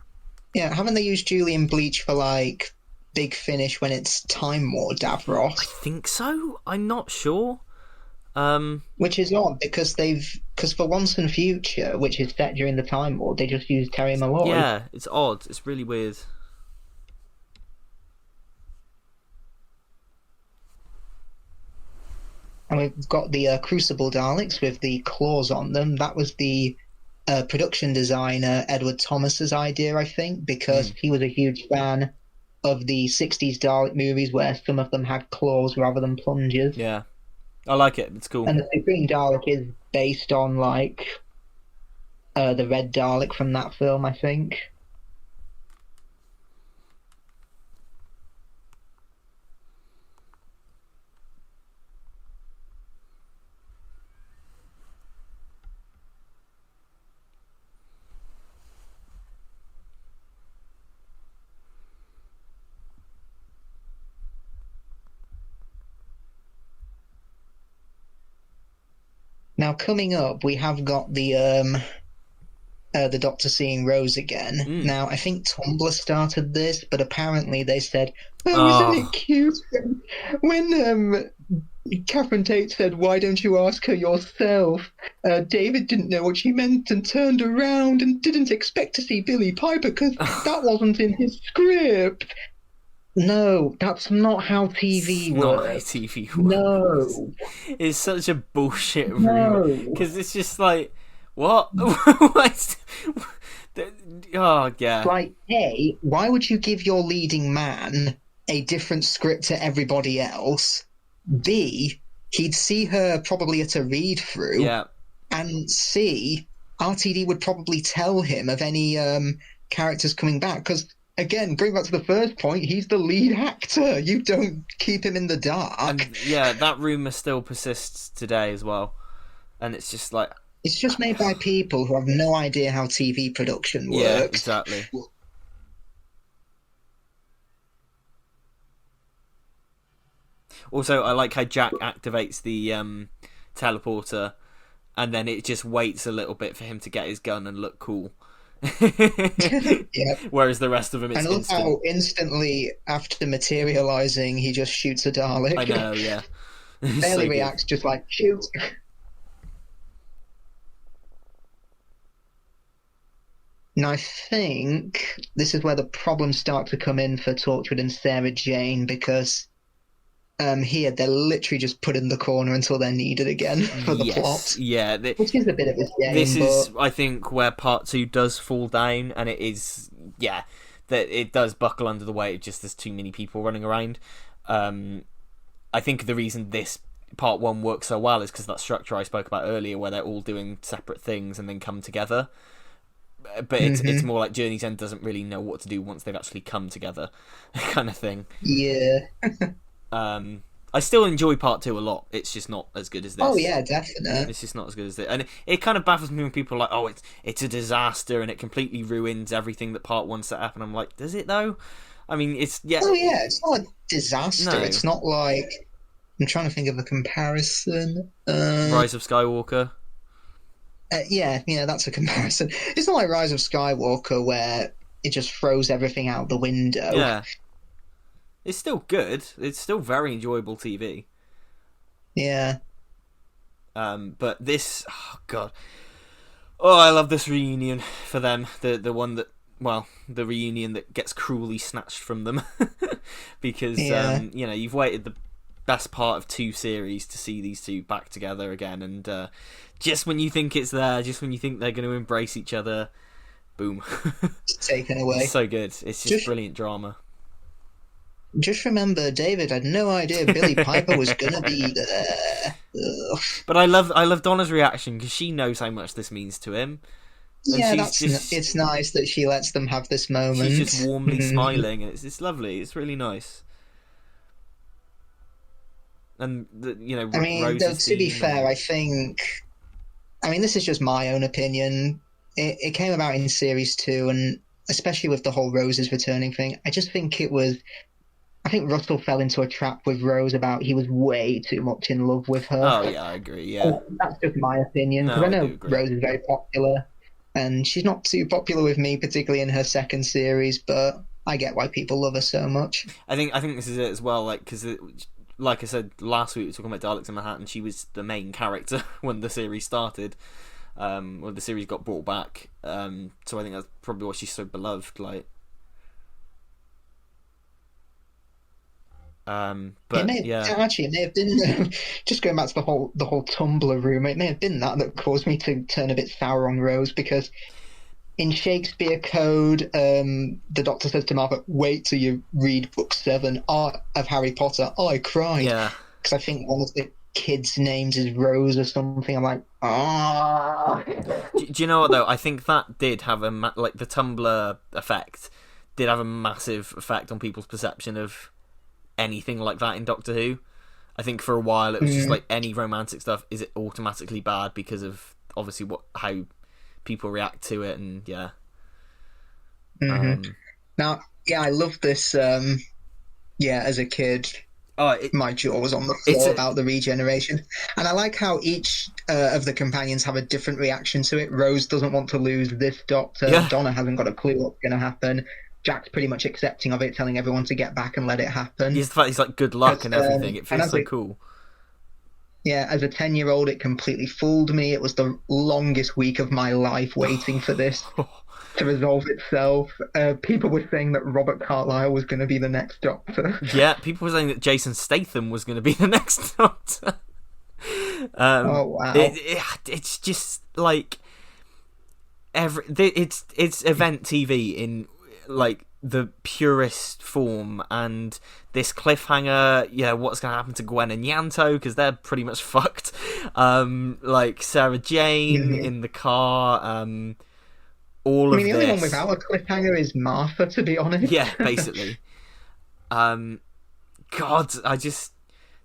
Yeah, haven't they used Julian Bleach for like Big Finish when it's Time War Davros? I think so. I'm not sure. Which is odd because for Once and Future, which is set during the Time War, they just used Terry Malloy. Yeah, it's odd. It's really weird. And we've got the Crucible Daleks with the claws on them. That was the production designer Edward Thomas's idea, I think, because he was a huge fan of the 60s Dalek movies where some of them had claws rather than plunges. Yeah. I like it. It's cool. And the Supreme Dalek is based on, like, the Red Dalek from that film, I think. Now, coming up, we have got the Doctor seeing Rose again. Now, I think Tumblr started this, but apparently they said, "Oh, isn't it cute when Catherine Tate said, 'Why don't you ask her yourself?' David didn't know what she meant and turned around and didn't expect to see Billy Piper because that wasn't in his script." No, that's not how TV works. Not how TV works. No. It's such a bullshit rumor. Because it's just like, what? Oh, yeah. Like, A, why would you give your leading man a different script to everybody else? B, he'd see her probably at a read-through. Yeah. And C, RTD would probably tell him of any characters coming back, because again, going back to the first point, he's the lead actor. You don't keep him in the dark. And yeah, that rumour still persists today as well. And it's just like... It's just made by people who have no idea how TV production works. Yeah, exactly. Also, I like how Jack activates the teleporter and then it just waits a little bit for him to get his gun and look cool. Yeah. Whereas the rest of him, it's instant. And look how instantly after materializing, he just shoots a Dalek. I know, yeah. Barely reacts, just like shoot. And I think this is where the problems start to come in for Torchwood and Sarah Jane, because here they're literally just put in the corner until they're needed again for the plot. Yeah, which is a bit of a shame. This is, I think, where part 2 does fall down, and it is, that it does buckle under the weight of just there's too many people running around. I think the reason this part 1 works so well is because that structure I spoke about earlier, where they're all doing separate things and then come together. But it's more like Journey's End doesn't really know what to do once they've actually come together, kind of thing. Yeah. I still enjoy part 2 a lot. It's just not as good as this. Oh yeah, definitely. It's just not as good as this, and it kind of baffles me when people are like, "Oh, it's a disaster and it completely ruins everything that part 1 set up." And I'm like, "Does it though?" I mean, it's Oh yeah, it's not a disaster. No. It's not like, I'm trying to think of a comparison. Rise of Skywalker. Yeah, that's a comparison. It's not like Rise of Skywalker where it just throws everything out the window. Yeah. It's still good. It's still very enjoyable TV. Yeah. But this... Oh, God. Oh, I love this reunion for them. The one that... Well, the reunion that gets cruelly snatched from them. Because, you've waited the best part of 2 series to see these two back together again. And just when you think it's there, just when you think they're going to embrace each other, boom. It's taken away. It's so good. It's just brilliant drama. Just remember, David had no idea Billy Piper was going to be there. Ugh. But I love Donna's reaction because she knows how much this means to him. And yeah, it's nice that she lets them have this moment. She's just warmly smiling, and it's lovely. It's really nice. And I mean, to be fair, I think. I mean, this is just my own opinion. it came about in series 2, and especially with the whole Roses returning thing, I just think it was. I think Russell fell into a trap with Rose about he was way too much in love with her. Oh yeah, I agree. Yeah, That's just my opinion, because no, I I do know agree. Rose is very popular, and she's not too popular with me, particularly in her second series. But I get why people love her so much. I think this is it as well. Like because, like I said last week, we were talking about Daleks in Manhattan. She was the main character when the series started. When the series got brought back. So I think that's probably why she's so beloved. Like, It but may yeah, actually it may have been just going back to the whole Tumblr rumor. It may have been that caused me to turn a bit sour on Rose, because in Shakespeare Code, the Doctor says to Martha, "Wait till you read book 7 of Harry Potter." I cried yeah. because I think one of the kids' names is Rose or something. I'm like, ah. Do you know what though? I think that did have like the Tumblr effect did have a massive effect on people's perception of anything like that in Doctor Who. I think for a while it was just like any romantic stuff is it automatically bad because of obviously how people react to it, and yeah. Mm-hmm. Um, Now, yeah, I love this. Yeah, as a kid, oh, my jaw was on the it's floor about the regeneration. And I like how each of the companions have a different reaction to it. Rose doesn't want to lose this Doctor. yeah. Donna hasn't got a clue what's going to happen. Jack's pretty much accepting of it, telling everyone to get back and let it happen. He's the fact he's like good luck But, and everything. It and feels so cool. yeah, as a 10-year-old, it completely fooled me. It was the longest week of my life waiting for this to resolve itself. People were saying that Robert Carlyle was going to be the next Doctor. Yeah, people were saying that Jason Statham was going to be the next Doctor. Oh wow! It's just like it's event TV in like the purest form, and this cliffhanger. Yeah, what's going to happen to Gwen and Yanto because they're pretty much fucked. Like Sarah Jane Mm-hmm. in the car. All I of mean, the only one this. without a cliffhanger is Martha, to be honest. Yeah, basically. God, I just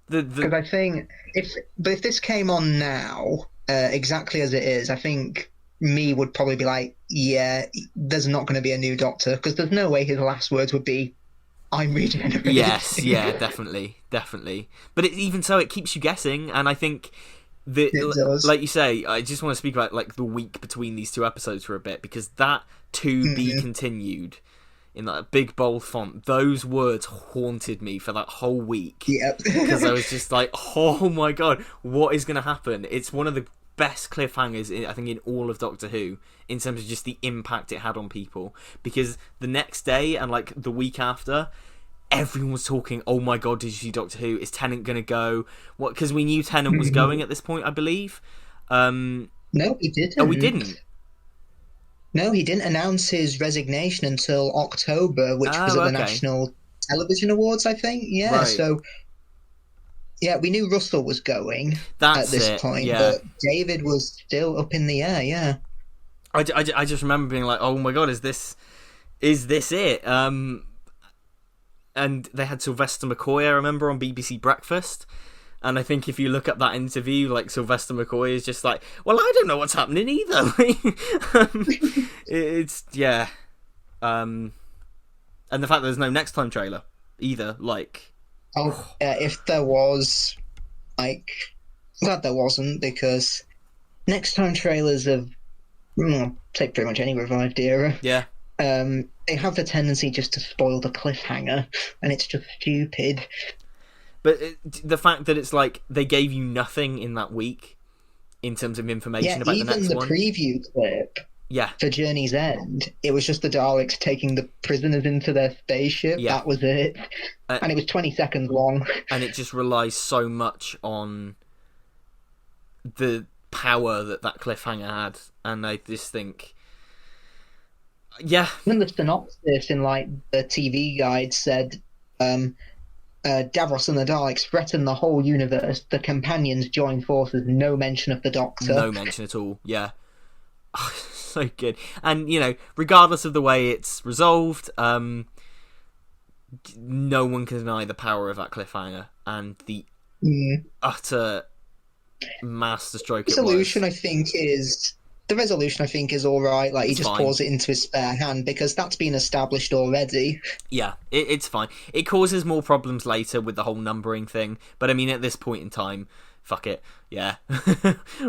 Because I think if this came on now, exactly as it is, I think me would probably be like, yeah, there's not going to be a new Doctor, because there's no way his last words would be, "I'm yes, regenerating." yeah, definitely, definitely. But even so, it keeps you guessing, and I think the It does. like you say, I just want to speak about like the week between these two episodes for a bit, because that to be Mm-hmm. continued in that big bold font, those words haunted me for that whole week Yep. because I was just like, oh my god, what is going to happen? It's one of the best cliffhangers I think in all of Doctor Who in terms of just the impact it had on people, because the next day and like the week after, everyone was talking, oh my god, did you see Doctor Who? Is Tennant gonna go? What? Because we knew Tennant was going at this point, I believe. No, he didn't. Oh, we didn't. No, he didn't announce his resignation until October, which was Oh, at the okay, National Television Awards, I think. Yeah, right. so yeah, we knew Russell was going at That's this it. point, Yeah. but David was still up in the air. Yeah. I just remember being like, oh my god, is this it? And they had Sylvester McCoy, I remember, on BBC Breakfast. And I think if you look up that interview, like Sylvester McCoy is just like, well, I don't know what's happening either. It's yeah, and the fact that there's no next time trailer either. Like, Oh, if there was, like, glad there wasn't, because next time trailers of take pretty much any revived era, yeah, they have the tendency just to spoil the cliffhanger, and it's just stupid. but the fact that it's like they gave you nothing in that week in terms of information Yeah, about the even next the one. preview clip Yeah, for Journey's End, it was just the Daleks taking the prisoners into their spaceship. yeah, That was it. And it was 20 seconds long. and it just relies so much on the power that cliffhanger had, and I just think, yeah, Then the synopsis in like the TV guide said, Davros and the Daleks threaten the whole universe. The companions join forces. No mention of the Doctor. no mention at all. Yeah, so good. And you know, regardless of the way it's resolved, no one can deny the power of that cliffhanger and the utter masterstroke The it was. solution, I think, is the resolution I think is all right. Like, he It's just fine. pours it into his spare hand because that's been established already. Yeah, it's fine. It causes more problems later with the whole numbering thing, but I mean, at this point in time, fuck it. Yeah,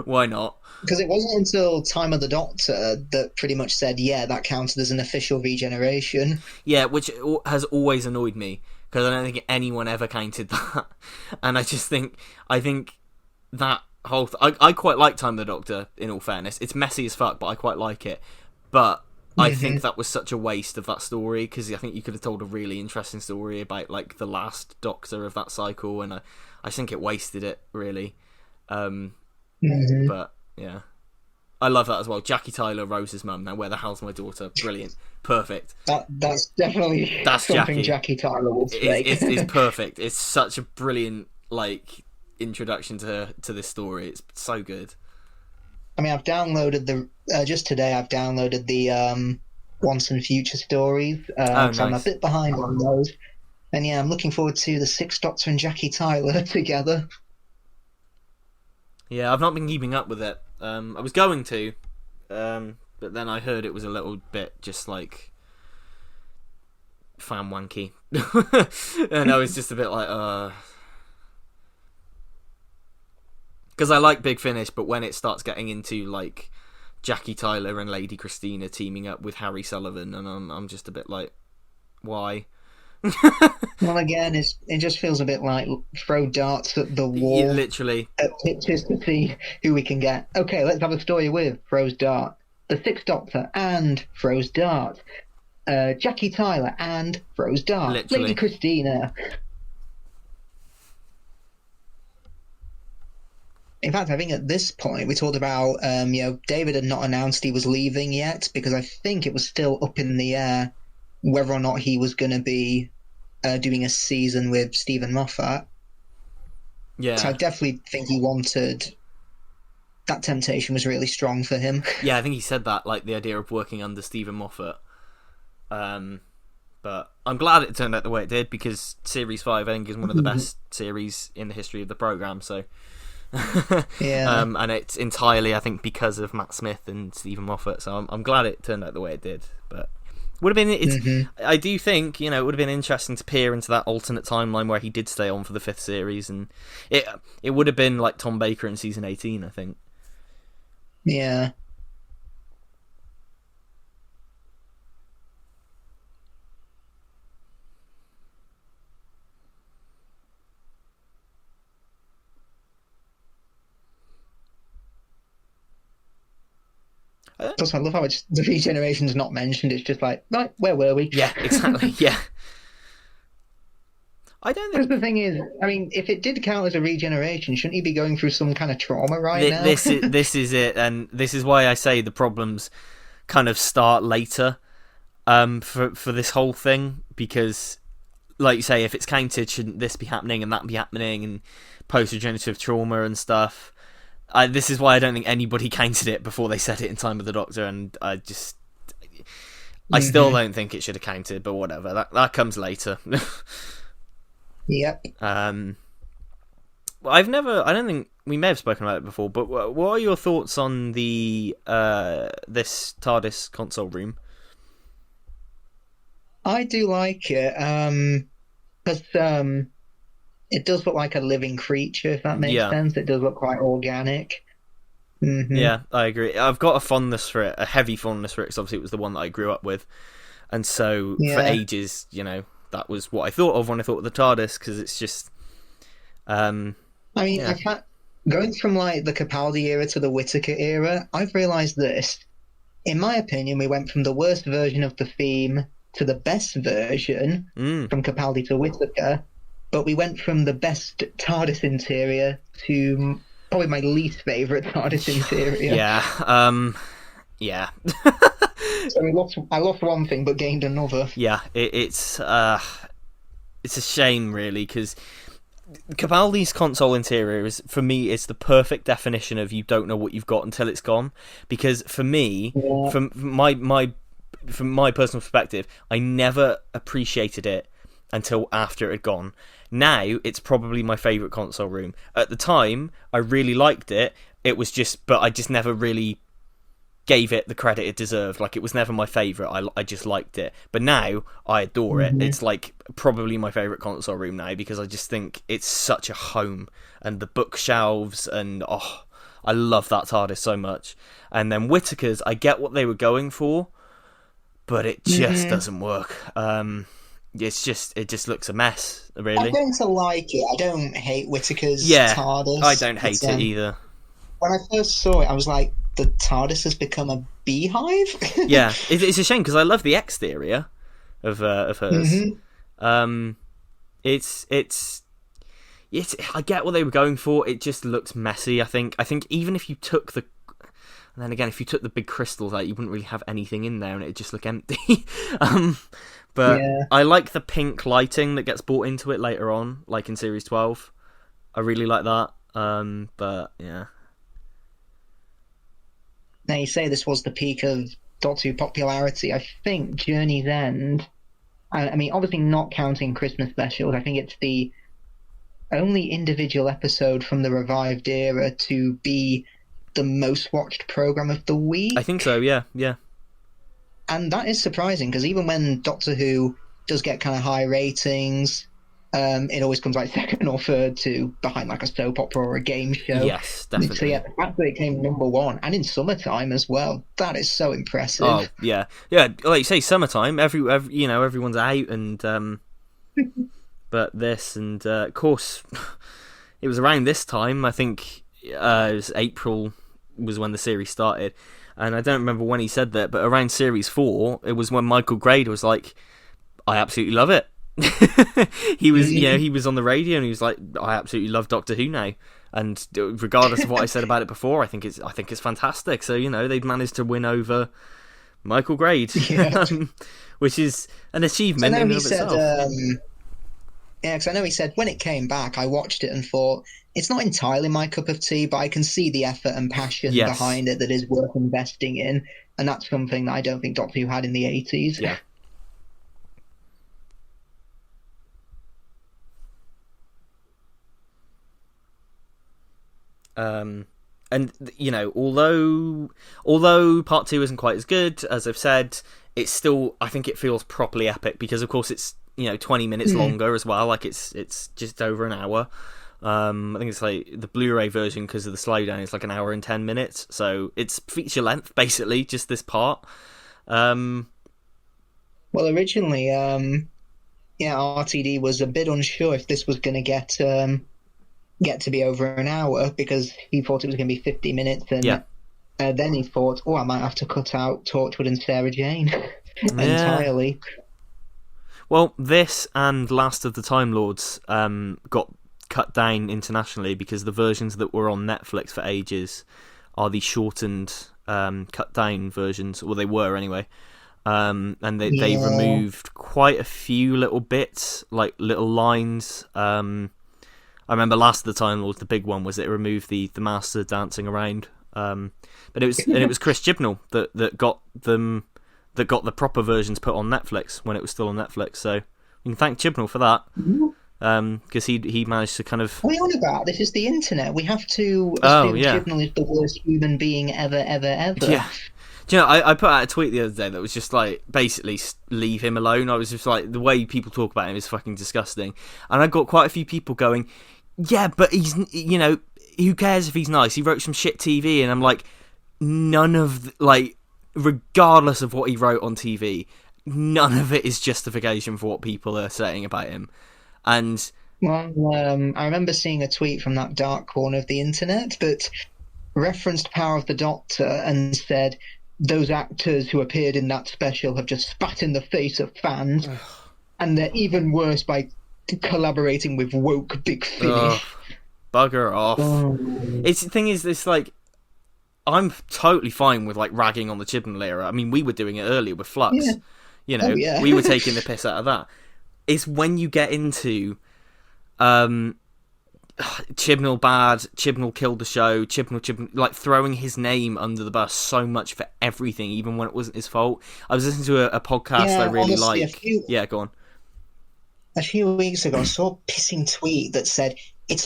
why not? Because it wasn't until Time of the Doctor that pretty much said, yeah, that counted as an official regeneration. Yeah, which has always annoyed me because I don't think anyone ever counted that, and I think that whole I quite like Time of the Doctor. In all fairness, it's messy as fuck, but I quite like it. But I think that was such a waste of that story because I think you could have told a really interesting story about like the last Doctor of that cycle, and I think it wasted it really. But yeah, I love that as well. Jackie Tyler, Rose's mum. Now, where the hell's my daughter? Brilliant, perfect. That's definitely something Jackie Tyler would say. It's perfect. It's such a brilliant like introduction to this story. It's so good. I mean, I've downloaded just today. I've downloaded the Once and Future stories. Nice. I'm a bit behind on those, and yeah, I'm looking forward to the Sixth Doctor and Jackie Tyler together. Yeah, I've not been keeping up with it. I was going to, but then I heard it was a little bit just like fan wanky, and I was just a bit like, because I like Big Finish, but when it starts getting into like Jackie Tyler and Lady Christina teaming up with Harry Sullivan, and I'm just a bit like, why? Well, again, it just feels a bit like throw darts at the wall. Yeah, literally. At pictures to see who we can get. Okay, let's have a story with throws dart. The Sixth Doctor and throws dart. Jackie Tyler and throws dart. Literally. Lady Christina. In fact, I think at this point we talked about, David had not announced he was leaving yet because I think it was still up in the air whether or not he was going to be doing a season with Stephen Moffat. Yeah. So I definitely think he wanted... That temptation was really strong for him. Yeah, I think he said that, like the idea of working under Stephen Moffat. But I'm glad it turned out the way it did because Series 5, I think, is one of the best series in the history of the programme, so... Yeah. And it's entirely, I think, because of Matt Smith and Stephen Moffat, so I'm glad it turned out the way it did. But would have been I do think it would have been interesting to peer into that alternate timeline where he did stay on for the 5th series, and it would have been like Tom Baker in season 18, I think. Yeah. Plus, I love how the regeneration's not mentioned. It's just like, right, where were we? Yeah, exactly. Yeah. I don't think... The thing is, I mean, if it did count as a regeneration, shouldn't he be going through some kind of trauma now? This is it, and this is why I say the problems kind of start later for this whole thing, because, like you say, if it's counted, shouldn't this be happening and that be happening, and post-regenerative trauma and stuff? This is why I don't think anybody counted it before they said it in Time of the Doctor, and I still don't think it should have counted, but whatever, that comes later. Yep. I don't think we may have spoken about it before, but what are your thoughts on the this TARDIS console room? I do like it, because it does look like a living creature, if that makes sense. It does look quite organic. Yeah, I agree. I've got a fondness for it, a heavy fondness for it, because obviously it was the one that I grew up with, and so for ages, that was what I thought of when I thought of the TARDIS, because it's just... I mean, going from like the Capaldi era to the Whittaker era, I've realised this. In my opinion, we went from the worst version of the theme to the best version, from Capaldi to Whittaker, but we went from the best TARDIS interior to probably my least favourite TARDIS interior. Yeah. So I lost one thing but gained another. Yeah, it's a shame, really, because Capaldi's console interior is, for me, it's the perfect definition of you don't know what you've got until it's gone. Because for me, from my personal perspective, I never appreciated it until after it had gone. Now it's probably my favourite console room. At the time, I really liked it. It was just, but I just never really gave it the credit it deserved. Like, it was never my favourite. I just liked it. But now I adore it. It's like probably my favourite console room now, because I just think it's such a home, and the bookshelves, and I love that TARDIS so much. And then Whittaker's, I get what they were going for, but it just doesn't work. It just looks a mess, really. I'm going to like it. I don't hate Whittaker's TARDIS. I don't hate it either. When I first saw it, I was like, the TARDIS has become a beehive? Yeah, it's a shame, because I love the exterior of hers. It's I get what they were going for. It just looks messy. I think even if you took the, and then again, if you took the big crystals out, you wouldn't really have anything in there, and it'd just look empty. But I like the pink lighting that gets brought into it later on, like in Series 12. I really like that. But yeah. Now, you say this was the peak of Doctor Who popularity. I think Journey's End, I mean, obviously not counting Christmas specials, I think it's the only individual episode from the revived era to be the most watched programme of the week. I think so, yeah. And that is surprising, because even when Doctor Who does get kind of high ratings, it always comes like second or third to behind like a soap opera or a game show. Yes, definitely. So yeah, the fact that it came number one, and in summertime as well, that is so impressive. Oh yeah. Like you say, summertime. Everyone's out, and but this, and of course, it was around this time. I think it was April was when the series started, and I don't remember when he said that, but around Series 4, it was when Michael Grade was like, "I absolutely love it." he was on the radio, and he was like, I absolutely love Doctor Who now, and regardless of what I said about it before, I think it's fantastic. So they'd managed to win over Michael Grade, which is an achievement in and of itself. Because I know he said when it came back, I watched it and thought, it's not entirely my cup of tea, but I can see the effort and passion behind it that is worth investing in, and that's something that I don't think Doctor Who had in the 80s. Yeah. And although part 2 isn't quite as good, as I've said, it's still, I think it feels properly epic, because of course it's 20 minutes longer as well. Like it's just over an hour. I think it's like the Blu-ray version, because of the slowdown, it's like an hour and 10 minutes, so it's feature length basically, just this part. Well, originally RTD was a bit unsure if this was going to get to be over an hour, because he thought it was going to be 50 minutes, and then he thought, I might have to cut out Torchwood and Sarah Jane entirely. Well, this and Last of the Time Lords got cut down internationally, because the versions that were on Netflix for ages are the shortened, cut down versions. Well, they were anyway. And they removed quite a few little bits, like little lines. I remember Last of the Time Lords, the big one was it removed the Master dancing around. But it was Chris Chibnall that got the proper versions put on Netflix when it was still on Netflix. So you can thank Chibnall for that, because he managed to kind of. What are you on about? This is the internet. We have to assume Chibnall is the worst human being ever. Yeah. Do you know, I put out a tweet the other day that was just like, basically, leave him alone. I was just like, the way people talk about him is fucking disgusting. And I got quite a few people going, yeah, but he's, who cares if he's nice? He wrote some shit TV. And I'm like, regardless of what he wrote on TV, none of it is justification for what people are saying about him. And I remember seeing a tweet from that dark corner of the internet that referenced Power of the Doctor and said, those actors who appeared in that special have just spat in the face of fans, and they're even worse by collaborating with woke Big Finish. Bugger off. The thing is, it's like, I'm totally fine with like ragging on the Chibnall era. I mean, we were doing it earlier with Flux. Yeah. We were taking the piss out of that. It's when you get into Chibnall bad, Chibnall killed the show, Chibnall, like throwing his name under the bus so much for everything, even when it wasn't his fault. I was listening to a podcast I really like. Go on. A few weeks ago, I saw a pissing tweet that said, it's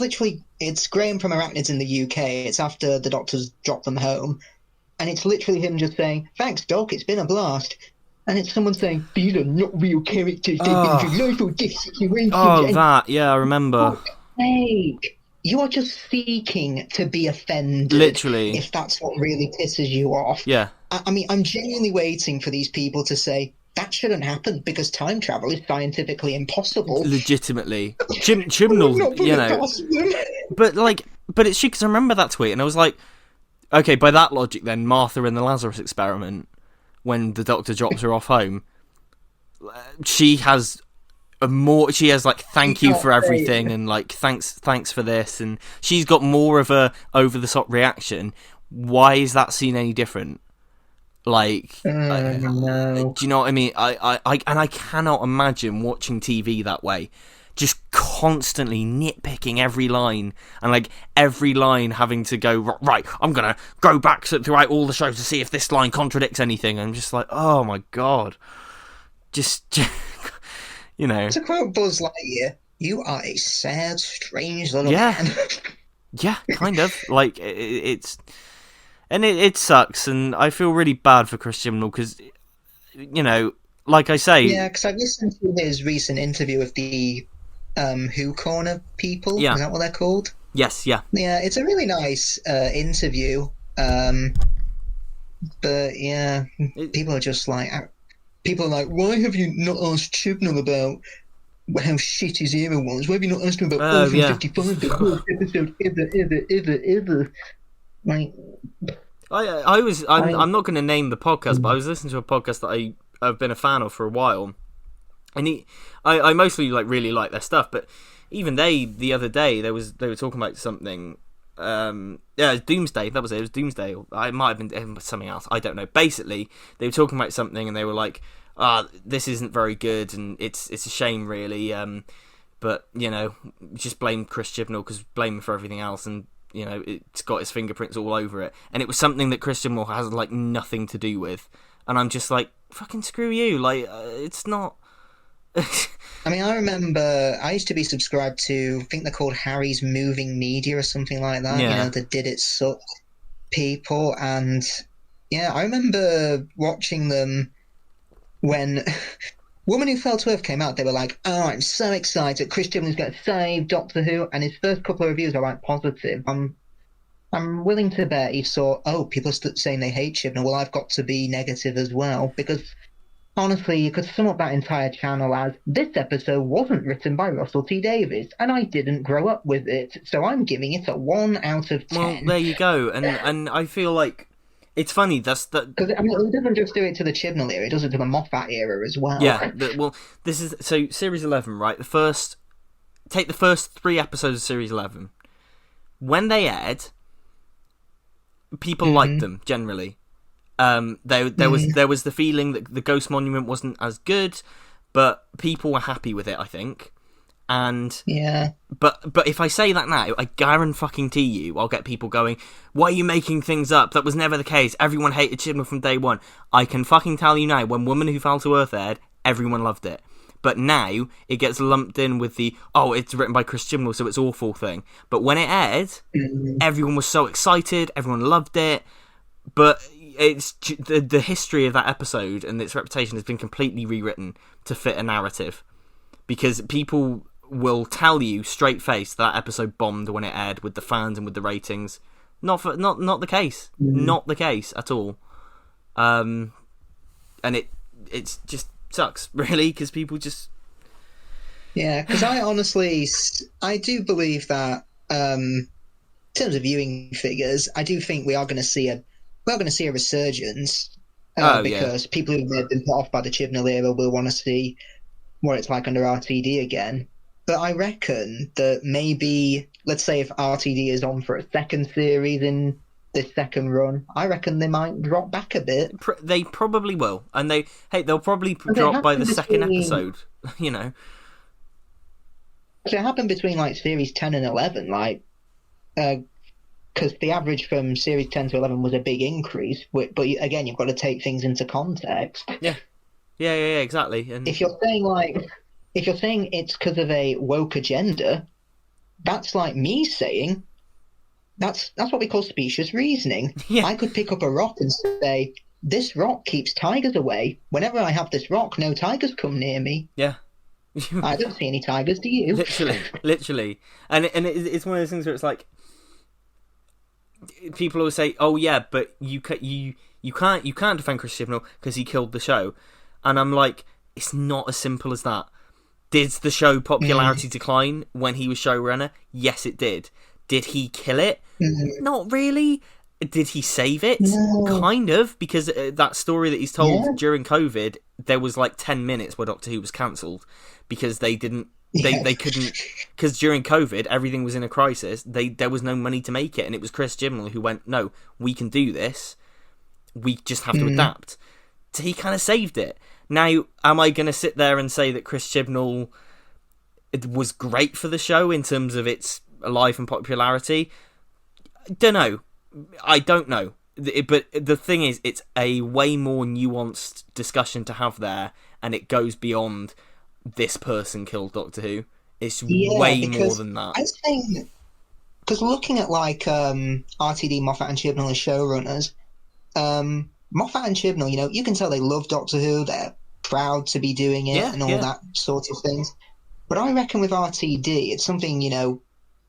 Graham from Arachnids in the UK. It's after the Doctors dropped them home. and it's literally him just saying, "Thanks, Doc, it's been a blast." And it's someone saying, "These are not real characters. They've been through life or death situations." Oh, that, yeah, I remember. Hey, you are just seeking to be offended. Literally. If that's what really pisses you off. Yeah. I mean, I'm genuinely waiting for these people to say, that shouldn't happen because time travel is scientifically impossible. Legitimately. Chibnall, you know. But it's shit, because I remember that tweet, and I was like, okay, by that logic then, Martha in the Lazarus Experiment, when the Doctor drops her off home, she has like, thank you for everything, and like, thanks for this, and she's got more of a over-the-top reaction. Why is that scene any different? Like, no. do you know what I mean? I cannot imagine watching TV that way. Just constantly nitpicking every line, and like every line having to go, right, I'm gonna go back throughout all the shows to see if this line contradicts anything. I'm just like, oh my god, just you know. To quote Buzz Lightyear, "You are a sad, strange little man." Yeah, kind of. Like, it's... And it sucks, and I feel really bad for Chris Chibnall, because, you know, like I say... Yeah, because I've listened to his recent interview with the Who Corner people. Yeah. Is that what they're called? Yes, yeah. Yeah, it's a really nice interview. But, yeah, people are just like... People are like, why have you not asked Chibnall about how shit his era was? Why have you not asked him about Orphan 55, the worst episode ever? Like... I'm not going to name the podcast, but I was listening to a podcast that I've been a fan of for a while, and I mostly like really like their stuff, but even the other day they were talking about something. Doomsday. That was it. It was Doomsday. I might have been something else. I don't know. Basically, they were talking about something, and they were like, "This isn't very good, and it's a shame, really." But you know, just blame Chris Chibnall, because blame him for everything else, and you know, it's got his fingerprints all over it. And it was something that Chris Chibnall has like nothing to do with. And I'm just like, fucking screw you. Like, it's not... I mean, I remember I used to be subscribed to, I think they're called Harry's Moving Media or something like that. Yeah. You know, the Did It Suck people. And yeah, I remember watching them when Woman Who Fell to Earth came out. They were like, "Oh, I'm so excited. Chris Chibnall's going to save Doctor Who." And his first couple of reviews are like positive. I'm willing to bet he saw, oh, people are saying they hate Chibnall. Well, I've got to be negative as well, because honestly, you could sum up that entire channel as, this episode wasn't written by Russell T Davies, and I didn't grow up with it, so I'm giving it a 1 out of 10. Well, there you go. And I feel like it's funny. Because I mean, it doesn't just do it to the Chibnall era; it does it to the Moffat era as well. Yeah. Well, this is so series 11, right? Take the first 3 episodes of series 11. When they aired, people liked them generally. There was the feeling that the Ghost Monument wasn't as good, but people were happy with it, I think. And yeah, but if I say that now, I guarantee you, I'll get people going, "Why are you making things up? That was never the case. Everyone hated Chibnall from day one." I can fucking tell you now, when Woman Who Fell to Earth aired, everyone loved it. But now it gets lumped in with the, oh, it's written by Chris Chibnall, so it's awful thing. But when it aired, everyone was so excited, everyone loved it. But it's the history of that episode and its reputation has been completely rewritten to fit a narrative, because people will tell you straight face that episode bombed when it aired with the fans and with the ratings. Not the case. Not the case at all. And it's just sucks, really, because people just... Yeah, because I do believe that in terms of viewing figures, I do think we are going to see a resurgence, because people who have been put off by the Chibnall era will want to see what it's like under RTD again. But I reckon that maybe, let's say if RTD is on for a second series in this second run, I reckon they might drop back a bit. They probably will, and they'll probably drop by the second episode. You know, so it happened between like series 10 and 11, like, because the average from series 10 to 11 was a big increase. But again, you've got to take things into context. Yeah, exactly. And if you're saying it's because of a woke agenda, that's like me saying That's what we call specious reasoning. Yeah. I could pick up a rock and say, "This rock keeps tigers away. Whenever I have this rock, no tigers come near me." Yeah. I don't see any tigers. Do you? Literally, and it's one of those things where it's like people always say, "Oh yeah, but you can't defend Chris Chibnall because he killed the show," and I'm like, it's not as simple as that. Did the show popularity decline when he was showrunner? Yes, it did. Did he kill it? Not really. Did he save it? No. Kind of, because that story that he's told during COVID, there was like 10 minutes where Doctor Who was cancelled because they couldn't, because during COVID, everything was in a crisis. There was no money to make it, and it was Chris Chibnall who went, "No, we can do this. We just have to adapt." So he kind of saved it. Now, am I going to sit there and say that Chris Chibnall was great for the show in terms of its life and popularity? I don't know. But the thing is, it's a way more nuanced discussion to have there, and it goes beyond this person killed Doctor Who. It's way more than that. I think, because looking at like RTD, Moffat and Chibnall as showrunners, Moffat and Chibnall, you can tell they love Doctor Who. They're proud to be doing it and all that sort of things. But I reckon with RTD, it's something,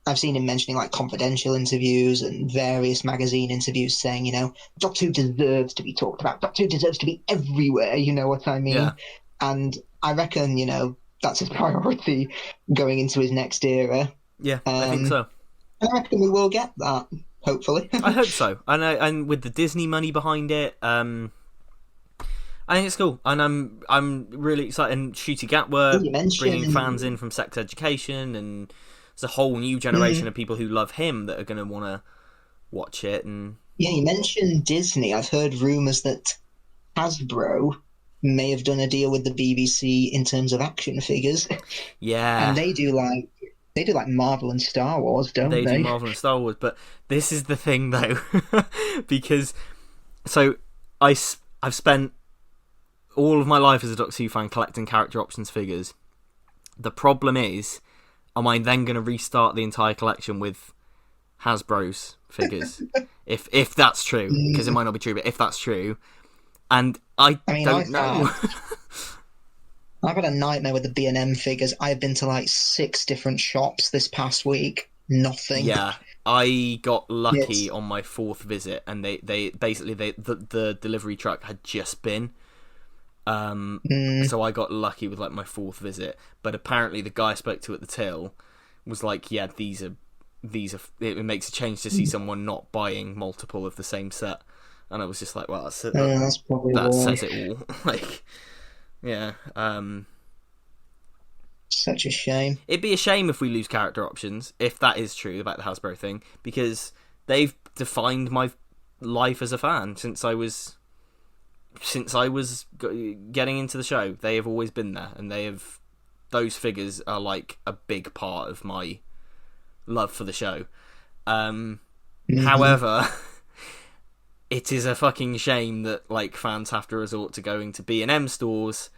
I've seen him mentioning like confidential interviews and various magazine interviews saying, Doctor Who deserves to be talked about. Doctor Who deserves to be everywhere, you know what I mean? Yeah. And I reckon, that's his priority going into his next era. Yeah, I think so. And I reckon we will get that, hopefully. I hope so. And with the Disney money behind it, I think it's cool, and I'm really excited. And Ncuti Gatwa bringing fans in from Sex Education, and there's a whole new generation of people who love him that are going to want to watch it. And you mentioned Disney. I've heard rumours that Hasbro may have done a deal with the BBC in terms of action figures. Yeah, and they do like Marvel and Star Wars, don't they? They do Marvel and Star Wars, but this is the thing though, because I've spent all of my life as a Doctor Who fan collecting character options figures. The problem is, am I then going to restart the entire collection with Hasbro's figures? if that's true, because it might not be true, but if that's true, and I don't know. I've had a nightmare with the B&M figures. I've been to like 6 different shops this past week. Nothing. Yeah, I got lucky on my 4th visit, and they basically the delivery truck had just been. So I got lucky with like my 4th visit, but apparently the guy I spoke to at the till was like, "Yeah, these are. It makes a change to see someone not buying multiple of the same set," and I was just like, "Well, that's probably that says it all." Like, yeah, such a shame. It'd be a shame if we lose character options, if that is true about the Hasbro thing, because they've defined my life as a fan since I was getting into the show. They have always been there, and those figures are like a big part of my love for the show. However, it is a fucking shame that like fans have to resort to going to B&M stores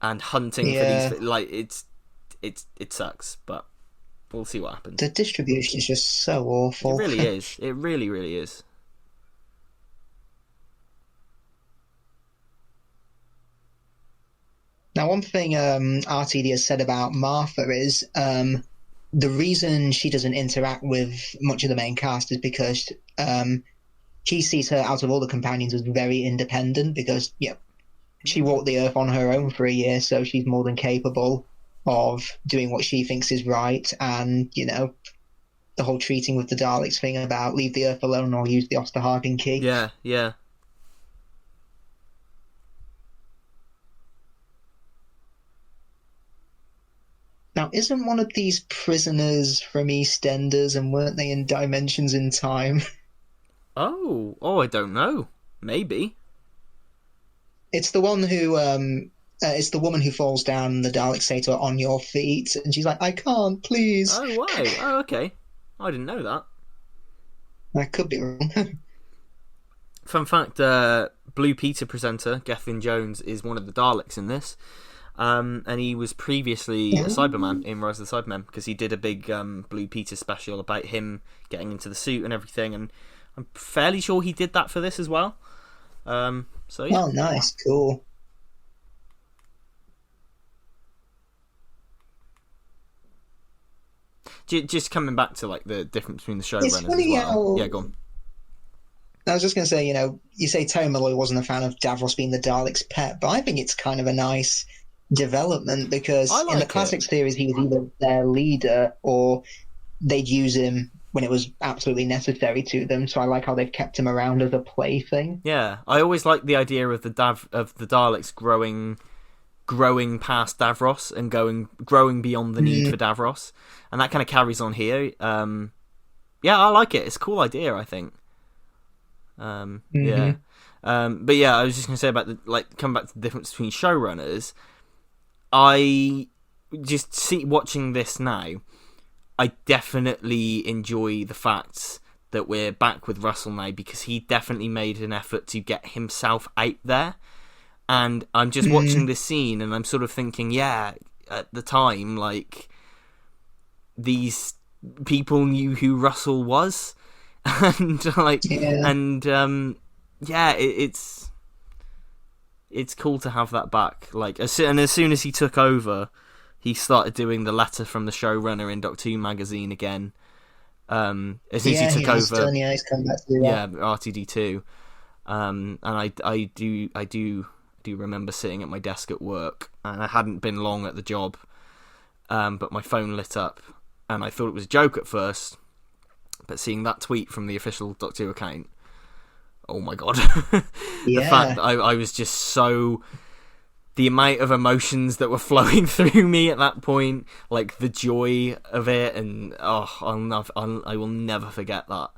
and hunting for these. Like it sucks, but we'll see what happens. The distribution is just so awful. It really is. It really, really is. Now, one thing RTD has said about Martha is the reason she doesn't interact with much of the main cast is because she sees her, out of all the companions, as very independent because, she walked the Earth on her own for a year, so she's more than capable of doing what she thinks is right. And, the whole treating with the Daleks thing about leave the Earth alone or use the Osterhagen key. Yeah, yeah. Now, isn't one of these prisoners from EastEnders, and weren't they in Dimensions in Time? Oh, I don't know. Maybe. It's the one who, it's the woman who falls down and the Daleks say to her, "On your feet," and she's like, "I can't, please." Oh, wow. Oh, okay. I didn't know that. I could be wrong. Fun fact, Blue Peter presenter, Gethin Jones, is one of the Daleks in this. And he was previously a Cyberman in Rise of the Cybermen, because he did a big Blue Peter special about him getting into the suit and everything, and I'm fairly sure he did that for this as well. So yeah. Oh, nice, cool. Just coming back to like the difference between the showrunners as well. Yeah, go on. I was just going to say, you say Terry Malloy wasn't a fan of Davros being the Daleks' pet, but I think it's kind of a nice development, because in the classic series, he was either their leader or they'd use him when it was absolutely necessary to them. So I like how they've kept him around as a plaything. Yeah, I always like the idea of the Daleks growing past Davros and growing beyond the need for Davros, and that kind of carries on here. Yeah, I like it. It's a cool idea, I think. Yeah. But yeah, I was just gonna say about coming back to the difference between showrunners. I just watching this now, I definitely enjoy the fact that we're back with Russell now, because he definitely made an effort to get himself out there. And I'm just watching this scene and I'm sort of thinking, yeah, at the time, like, these people knew who Russell was. And it's cool to have that back. Like, as soon as he took over, he started doing the letter from the showrunner in Doctor Who magazine again. As soon as he took over, he's come back to that. RTD2. And I do remember sitting at my desk at work, and I hadn't been long at the job, but my phone lit up, and I thought it was a joke at first. But seeing that tweet from the official Doctor Who account, oh my god. The fact that I was just so... The amount of emotions that were flowing through me at that point, like the joy of it, and I will never forget that.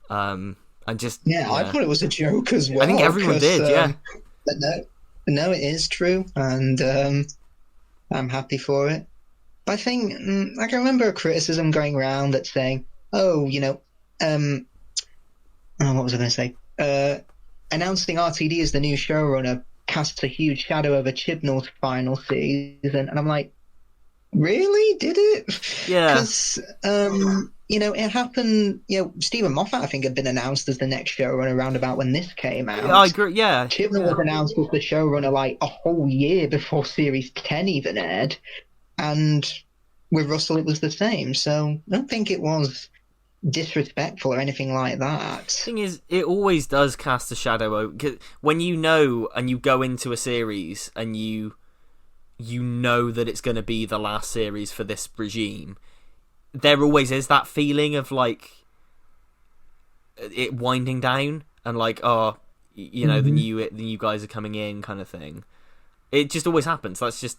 I thought it was a joke as well. I think everyone did, yeah. But no, it is true, and I'm happy for it. But I think, I can remember a criticism going around that's saying, what was I going to say? Announcing RTD as the new showrunner casts a huge shadow over Chibnall's final season, and I'm like, really? Did it? Yeah. Because, it happened, Stephen Moffat, I think, had been announced as the next showrunner around about when this came out. I agree, yeah. Chibnall was announced as the showrunner like a whole year before Series 10 even aired, and with Russell it was the same, so I don't think it was disrespectful or anything like that. The thing is, it always does cast a shadow over, when you know and you go into a series and you know that it's going to be the last series for this regime, there always is that feeling of like it winding down and like, the new guys are coming in kind of thing. It just always happens. That's just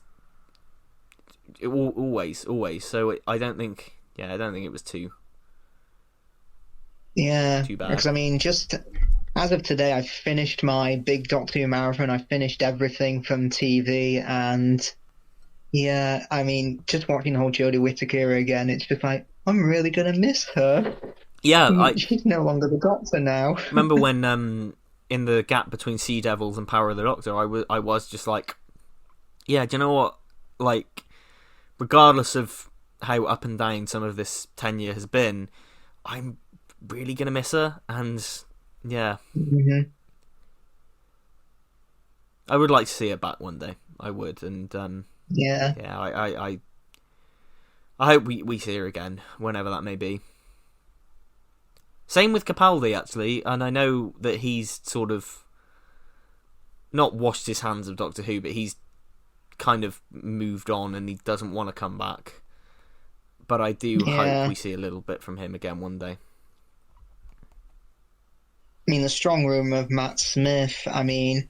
always. So I don't think it was too bad. Because I mean, just as of today, I've finished my big Doctor Who marathon. I've finished everything from TV, and I mean, just watching the whole Jodie Whittaker again, it's just like, I'm really gonna miss her. Yeah, she's no longer the Doctor now. Remember when in the gap between Sea Devils and Power of the Doctor, I was just like, yeah, do you know what? Like, regardless of how up and down some of this tenure has been, I'm really gonna miss her, and I would like to see her back one day. I would, and I hope we see her again whenever that may be. Same with Capaldi, actually, and I know that he's sort of not washed his hands of Doctor Who, but he's kind of moved on and he doesn't want to come back. But I do hope we see a little bit from him again one day. I mean, the strong rumour of Matt Smith, I mean,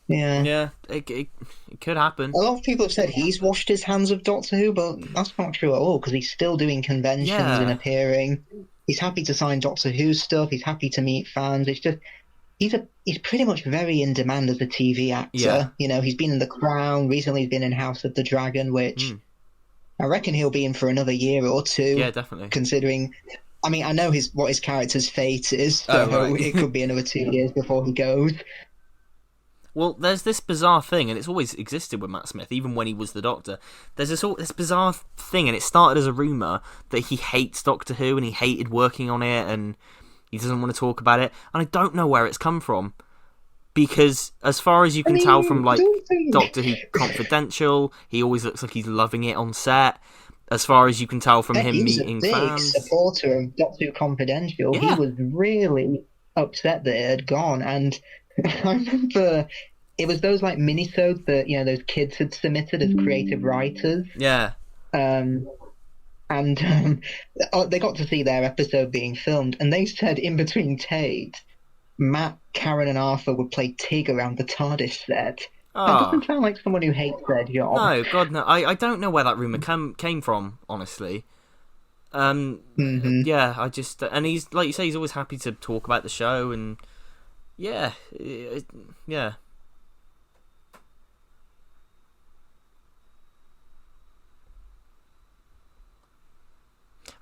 yeah, it could happen. A lot of people have said he's washed his hands of Doctor Who, but that's not true at all, because he's still doing conventions and appearing. He's happy to sign Doctor Who stuff. He's happy to meet fans. It's just he's pretty much very in demand as a TV actor. Yeah. He's been in The Crown. Recently, he's been in House of the Dragon, which I reckon he'll be in for another year or two. Yeah, definitely. Considering, I mean, I know what his character's fate is, so it could be another 2 years before he goes. Well, there's this bizarre thing, and it's always existed with Matt Smith, even when he was the Doctor. There's this bizarre thing, and it started as a rumour that he hates Doctor Who, and he hated working on it, and he doesn't want to talk about it. And I don't know where it's come from. Because as far as you can tell from, like, Doctor Who Confidential, he always looks like he's loving it on set. As far as you can tell from him meeting fans. He's a big supporter of Doctor Who Confidential. Yeah. He was really upset that it had gone, and I remember it was those like minisodes that those kids had submitted as creative writers. Yeah. They got to see their episode being filmed, and they said in between takes, Matt, Karen, and Arthur would play Tig around the TARDIS set. That doesn't sound like someone who hates their job. No, God, no. I don't know where that rumour came from, honestly. Yeah, I just... And he's, like you say, he's always happy to talk about the show, and... Yeah. Yeah.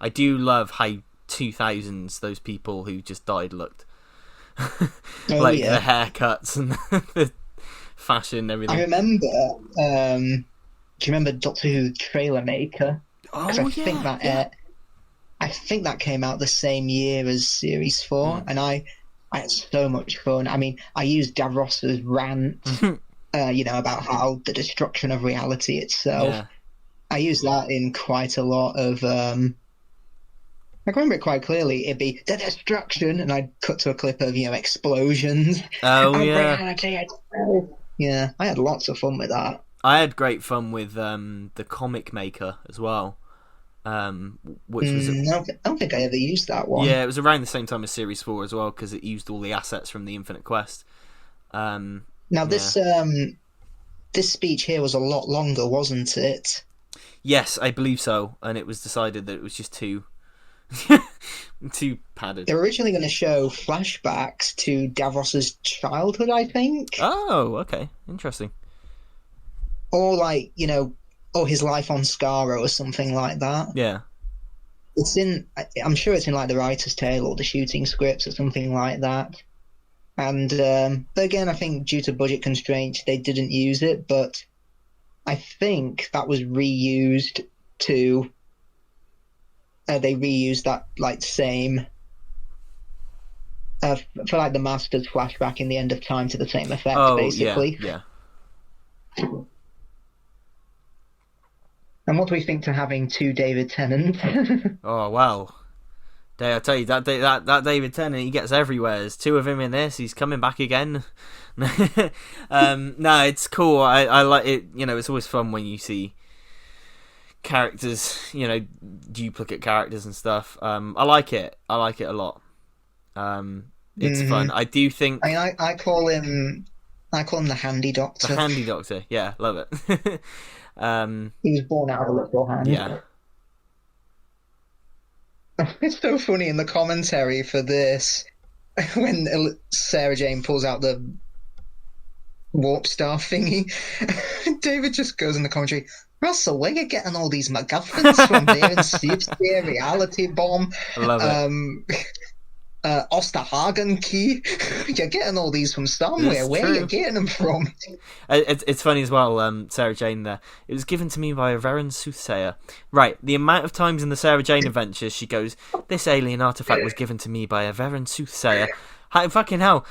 I do love how 2000s those people who just died looked. The haircuts and the fashion and everything. I remember, do you remember Doctor Who Trailer Maker? Oh, I think that came out the same year as Series 4, and I had so much fun. I mean, I used Davros's rant, about how the destruction of reality itself. Yeah. I used that in quite a lot of... I can remember it quite clearly. It'd be the destruction, and I'd cut to a clip of, explosions. Oh, yeah. Reality itself. Yeah, I had lots of fun with that. I had great fun with the Comic Maker as well. Which was I don't think I ever used that one. Yeah, it was around the same time as Series 4 as well, because it used all the assets from the Infinite Quest. This speech here was a lot longer, wasn't it? Yes, I believe so, and it was decided that it was just too padded. They were originally going to show flashbacks to Davros's childhood, I think. Oh, okay, interesting. Or or his life on Skaro or something like that. Yeah. I'm sure it's in like the writer's tale or the shooting scripts or something like that. And but again, I think due to budget constraints, they didn't use it. But I think that was reused to. They reused that same for the Master's flashback in the End of Time to the same effect, basically. Yeah. And what do we think to having two David Tennants? Oh wow! I tell you that David Tennant, he gets everywhere. There's two of him in this. He's coming back again. No, it's cool. I like it. It's always fun when you see characters, duplicate characters and stuff. I like it a lot. It's fun. I do think. I mean, I call him the Handy Doctor. The Handy Doctor, yeah, love it. He was born out of a little hand. Yeah. It's so funny in the commentary for this when Sarah Jane pulls out the warp star thingy. David just goes in the commentary. Russell, where you getting all these MacGuffins from there in Steve's reality bomb? I love it. Osterhagen key. You're getting all these from somewhere. Where are you getting them from? It's funny as well, Sarah Jane there. It was given to me by a Varen soothsayer. Right, the amount of times in the Sarah Jane adventures she goes, this alien artifact was given to me by a Varen soothsayer. Fucking hell.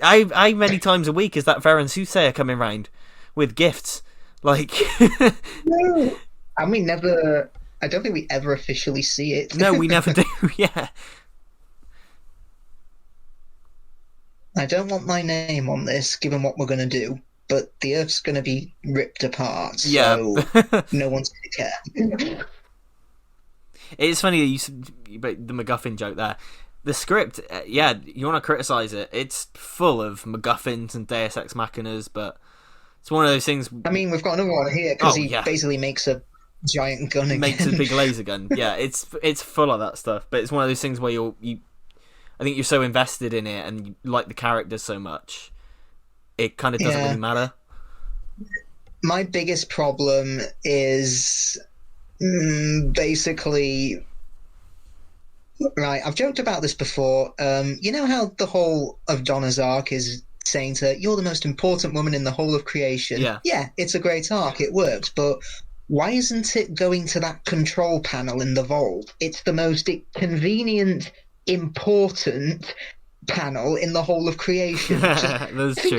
How many times a week is that Varen soothsayer coming round with gifts? No. And we never... I don't think we ever officially see it. No, we never do, yeah. I don't want my name on this, given what we're going to do, but the Earth's going to be ripped apart, so no one's going to care. It's funny that you said the MacGuffin joke there. The script, you want to criticise it. It's full of MacGuffins and Deus Ex Machinas, but it's one of those things... I mean, we've got another one here, because he basically makes a giant gun again. Makes a big laser gun, yeah. It's full of that stuff, but it's one of those things where I think you're so invested in it and you like the characters so much, it kind of doesn't really matter. My biggest problem is basically... Right, I've joked about this before. You know how the whole of Donna's arc is saying to her, "You're the most important woman in the whole of creation." Yeah, it's a great arc. It works, but why isn't it going to that control panel in the vault? It's the most convenient, important panel in the whole of creation. That's true.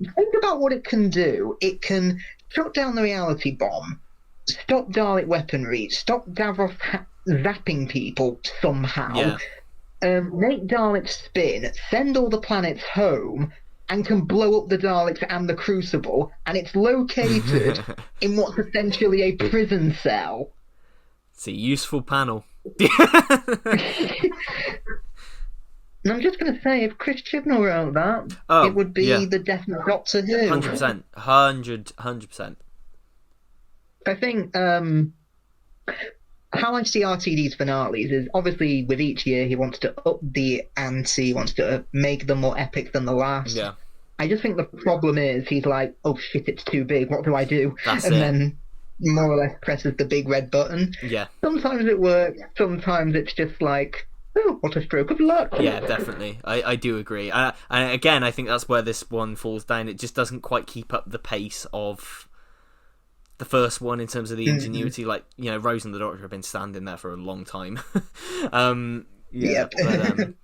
Think about what it can do. It can shut down the reality bomb, stop Dalek weaponry, stop Davros zapping people somehow, make Daleks spin, send all the planets home, and can blow up the Daleks and the Crucible, and it's located in what's essentially a prison cell. It's a useful panel. And I'm just going to say, if Chris Chibnall wrote that, it would be the definite Doctor Who. 100%. 100%. I think how I see RTD's finales is, obviously with each year he wants to up the ante, he wants to make them more epic than the last. Yeah. I just think the problem is he's like, oh shit, it's too big, what do I do? That's and it. Then more or less presses the big red button. Yeah. Sometimes it works, sometimes it's just like, oh, what a stroke of luck. Yeah, definitely. I do agree. And again, I think that's where this one falls down. It just doesn't quite keep up the pace of the first one in terms of the ingenuity. Mm-hmm. Like, you know, Rose and the Doctor have been standing there for a long time. Yep. But,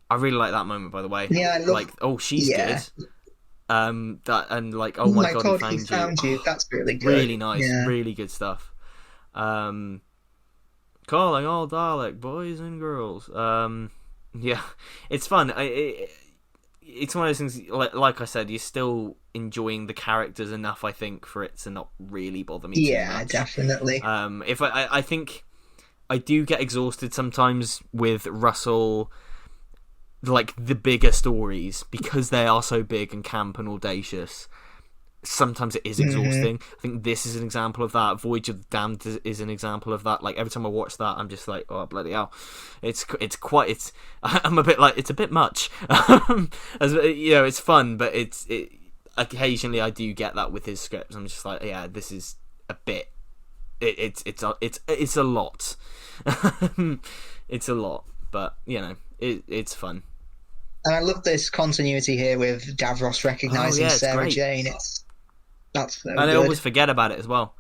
I really like that moment, by the way. Yeah, I love... Like, oh, she's good. That and like, oh my god, he found you. That's really good. Really nice, really good stuff. Calling all Dalek boys and girls. Yeah, it's fun. It's one of those things. Like I said, you're still enjoying the characters enough, I think, for it to not really bother me. Yeah, too much. Definitely. If I think I do get exhausted sometimes with Russell. Like the bigger stories, because they are so big and camp and audacious, sometimes it is exhausting. I think this is an example of that. Voyage of the Damned is an example of that. Like every time I watch that, I'm just like, oh bloody hell, I'm a bit like, it's a bit much. As you know, it's fun, but it occasionally I do get that with his scripts. I'm just like, yeah, this is a bit. It's a lot. It's a lot, but you know, it's fun. And I love this continuity here with Davros recognising Sarah great. Jane. That's so and good. I always forget about it as well.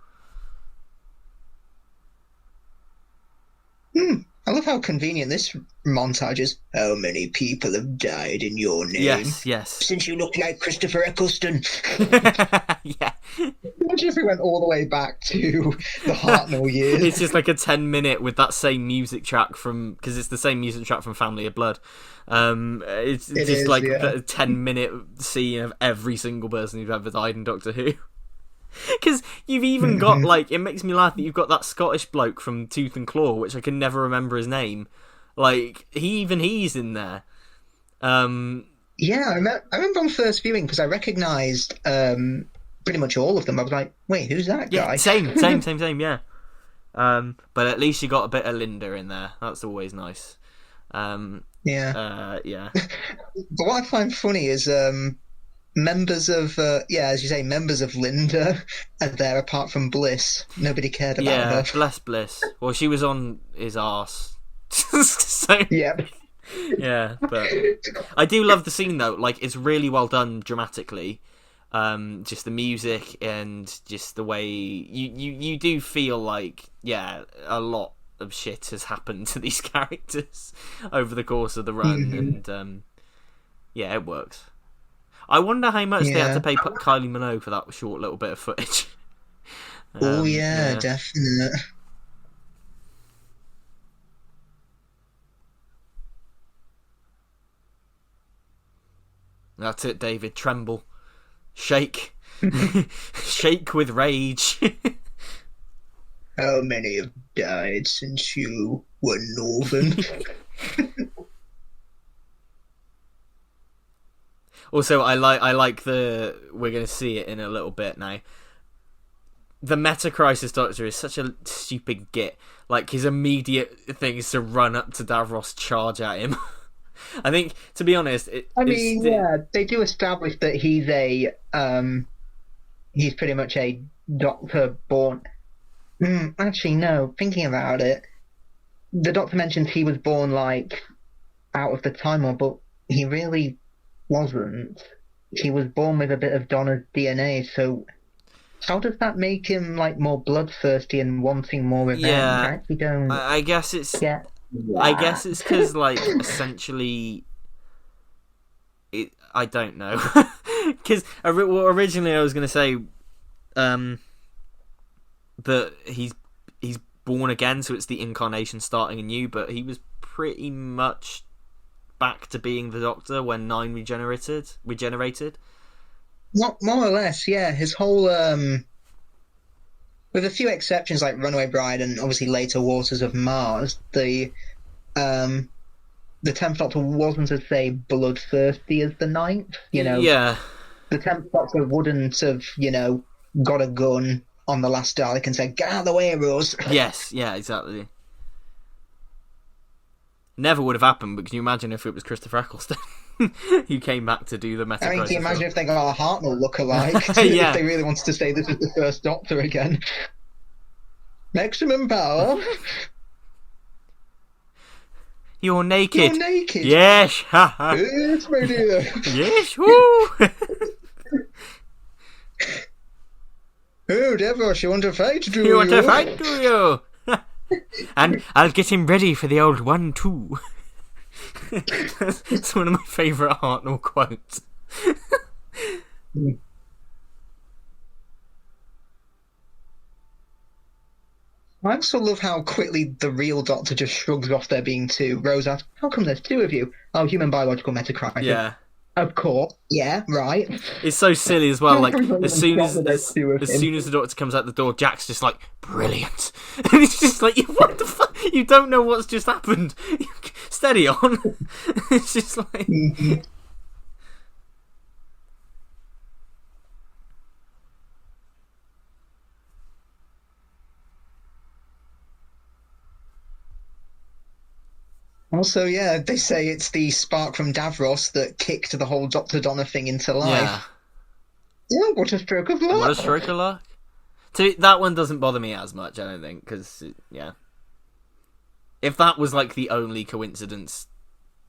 I love how convenient this montage is. How many people have died in your name? Yes. Since you look like Christopher Eccleston. Yeah. Imagine if we went all the way back to the Hartnell years. It's just like a 10-minute with that same music track because it's the same music track from Family of Blood. It's just like a 10-minute scene of every single person who's ever died in Doctor Who. Because you've even got, like, it makes me laugh that you've got that Scottish bloke from Tooth and Claw, which I can never remember his name. Like, he's in there. Yeah, I remember on first viewing, because I recognised pretty much all of them. I was like, wait, who's that guy? Yeah, same, yeah. But at least you got a bit of Linda in there. That's always nice. Yeah. But what I find funny is members of as you say, members of Linda are there apart from Bliss. Nobody cared about her. Bless Bliss. Well, she was on his arse. So yeah, but I do love the scene though. Like, it's really well done dramatically. Just the music and just the way you do feel like a lot of shit has happened to these characters over the course of the run, and it works. I wonder how much they had to pay Kylie Minogue for that short little bit of footage. Definitely. That's it, David. Tremble. Shake. Shake with rage. How many have died since you were Northern? Also, I like we're going to see it in a little bit now. The Meta Crisis Doctor is such a stupid git. Like, his immediate thing is to run up to Davros, charge at him. I think, to be honest, they do establish that he's he's pretty much a Doctor born. Actually, no. Thinking about it, the Doctor mentions he was born like out of the time, but he really wasn't, he was born with a bit of Donna's DNA, so how does that make him like more bloodthirsty and wanting more revenge? Yeah, I actually don't I guess it's. get I that. guess it's because, like, essentially, I don't know, because originally I was going to say, that he's born again, so it's the incarnation starting anew. But he was pretty much back to being the Doctor when 9 regenerated. More or less, yeah. His whole, with a few exceptions like Runaway Bride and obviously later Waters of Mars, the 10th Doctor wasn't as, say, bloodthirsty as the 9th. Yeah. The 10th Doctor wouldn't have, got a gun on the last Dalek and said, "Get out of the way, Rose." Yes, yeah, exactly. Never would have happened, but can you imagine if it was Christopher Eccleston who came back to do the Meta Crisis? Can you imagine if they got a Hartnell look-alike? Yeah. If they really wanted to say this is the first Doctor again. Maximum power. You're naked. You're naked. Yes. Yes, my dear. Yes. Woo. Oh, Davros, you want to fight, do you? You want to fight, do you? And I'll get him ready for the old 1-2. It's one of my favourite Hartnell quotes. I also love how quickly the real Doctor just shrugs off there being two. Rose asks, "How come there's two of you?" "Oh, human biological metacrisis." Yeah. Of course. Yeah, right. It's so silly as well. Like, as soon as the Doctor comes out the door, Jack's just like, "Brilliant," and it's just like, "What the fuck? You don't know what's just happened. Steady on." It's just like. Mm-hmm. Also, yeah, they say it's the spark from Davros that kicked the whole DoctorDonna thing into life. Yeah, what a stroke of luck. What a stroke of luck. So that one doesn't bother me as much, I don't think, because, yeah. If that was, like, the only coincidence,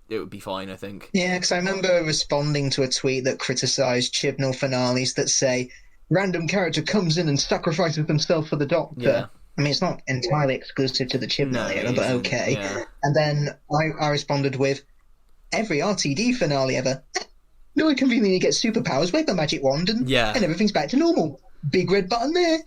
it would be fine, I think. Yeah, because I remember responding to a tweet that criticised Chibnall finales that say, "Random character comes in and sacrifices themselves for the Doctor." Yeah. I mean, it's not entirely exclusive to the Chibnall era, but okay. Yeah. And then I responded with, "Every RTD finale ever. No one conveniently gets superpowers, wave a magic wand, and everything's back to normal. Big red button there."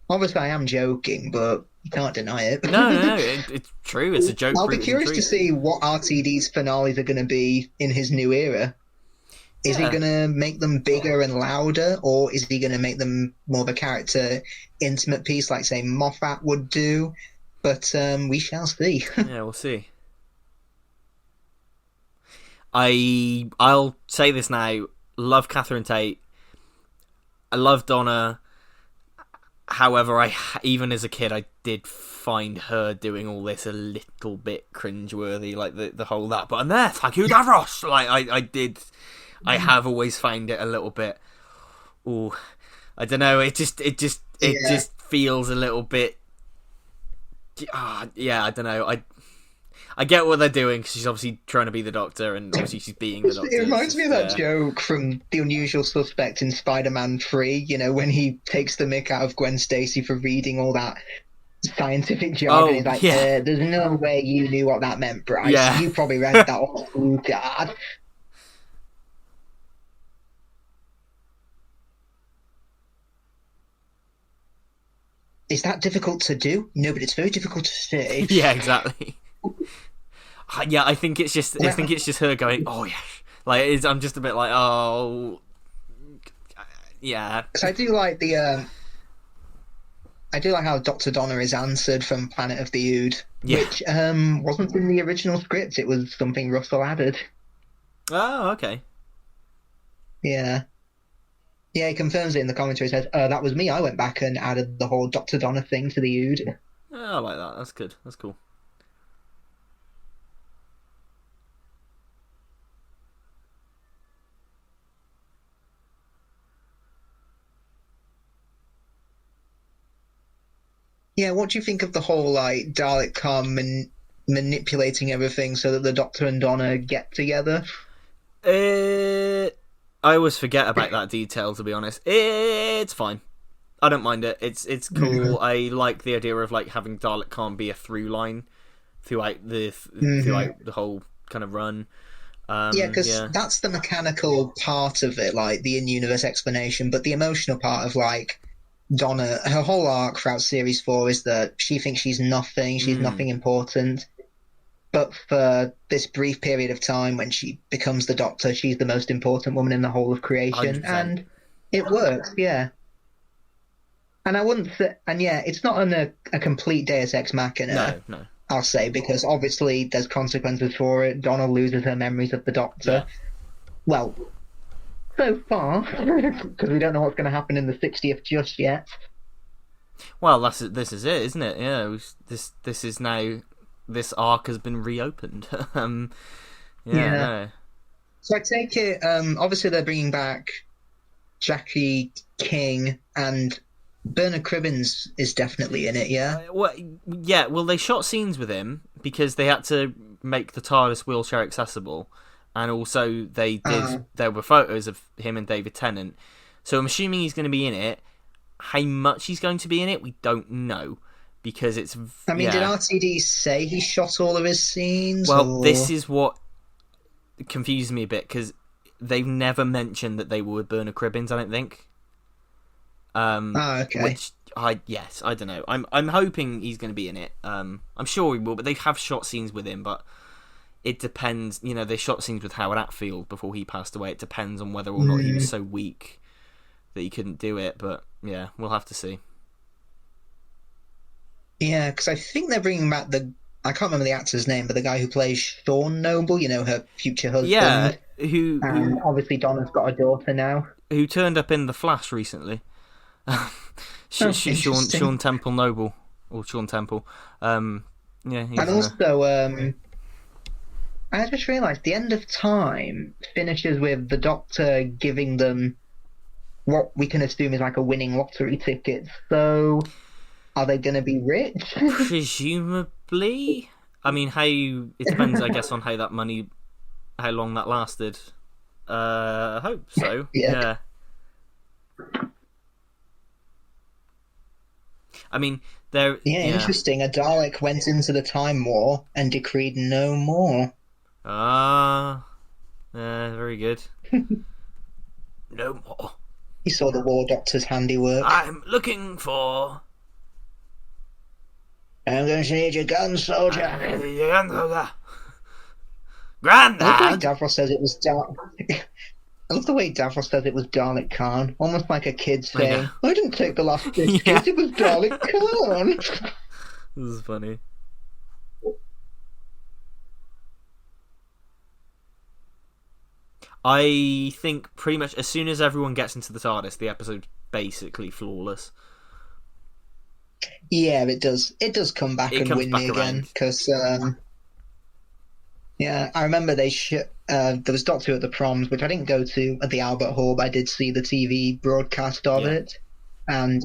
Obviously, I am joking, but you can't deny it. No, it's true. It's a joke. I'll be curious to see what RTD's finales are going to be in his new era. Is he going to make them bigger and louder, or is he going to make them more of a character intimate piece like, say, Moffat would do? But we shall see. Yeah, we'll see. I'll say this now. Love Catherine Tate. I love Donna. However, even as a kid, I did find her doing all this a little bit cringeworthy, like the whole that. But I'm there, thank you, Davros. Like I did. I have always found it a little bit. Ooh, I don't know. It just feels a little bit. Yeah, I don't know. I get what they're doing because she's obviously trying to be the Doctor, and obviously she's being the Doctor. It reminds me of that joke from The Unusual Suspect in Spider-Man 3. You know, when he takes the mick out of Gwen Stacy for reading all that scientific jargon. He's like, "There's no way you knew what that meant, Bryce. Yeah. You probably read that off Blue Card." Is that difficult to do? No, but it's very difficult to say. Yeah, exactly. Yeah, I think it's just her going, "Oh yeah," like I'm just a bit like, "Oh, yeah." Because I do like how DoctorDonna is answered from Planet of the Ood, which wasn't in the original script. It was something Russell added. Oh, okay. Yeah. Yeah, he confirms it in the commentary. He says, "That was me. I went back and added the whole DoctorDonna thing to the Ood." Oh, I like that. That's good. That's cool. Yeah, what do you think of the whole, like, Dalek come and manipulating everything so that the Doctor and Donna get together? I always forget about that detail, to be honest. It's fine. I don't mind it. It's cool. I like the idea of like having Dalek Khan be a through line throughout the whole kind of run. Because that's the mechanical part of it, like the in-universe explanation, but the emotional part of like Donna, her whole arc throughout series 4 is that she thinks she's nothing important. But for this brief period of time when she becomes the Doctor, she's the most important woman in the whole of creation. 100%. And it works, yeah. And I wouldn't say, and yeah, it's not a complete Deus Ex Machina. No. I'll say, because obviously there's consequences for it. Donna loses her memories of the Doctor. Yeah. Well, so far, because we don't know what's going to happen in the 60th just yet. Well, this is it, isn't it? Yeah, this is now, this arc has been reopened. No. So I take it, obviously they're bringing back Jackie King, and Bernard Cribbins is definitely in it, yeah? Well, they shot scenes with him because they had to make the TARDIS wheelchair accessible, and also they did. There were photos of him and David Tennant, so I'm assuming he's going to be in it. How much he's going to be in it, we don't know, because it's. I mean, did RTD say he shot all of his scenes? Well, this is what confuses me a bit, because they've never mentioned that they were with Bernard Cribbins, I don't think. Okay. Which I don't know. I'm hoping he's going to be in it. I'm sure he will, but they have shot scenes with him. But it depends. You know, they shot scenes with Howard Atfield before he passed away. It depends on whether or not he was so weak that he couldn't do it. But yeah, we'll have to see. Yeah, because I think they're bringing back I can't remember the actor's name, but the guy who plays Sean Noble. You know, her future husband. Yeah, and obviously Donna's got a daughter now. Who turned up in The Flash recently. Sean Temple Noble, or Sean Temple. And also, I just realised the End of Time finishes with the Doctor giving them what we can assume is like a winning lottery ticket. So, are they going to be rich? Presumably. I mean, it depends, I guess, on how long that lasted. I hope so. Yeah. I mean, interesting. A Dalek went into the Time War and decreed no more. Very good. No more. He saw the War Doctor's handiwork. I'm looking for... I'm going to need your gun, soldier. Grandad! I love the way Davros says it was I love the way Davros says it was Dalek Khan, almost like a kid saying, I didn't take the last biscuit, it was Dalek Khan. This is funny. I think pretty much as soon as everyone gets into the TARDIS, the episode's basically flawless. Yeah, it does. It does come back and win me again, because I remember there was Doctor Who at the Proms, which I didn't go to at the Albert Hall, but I did see the TV broadcast of it. And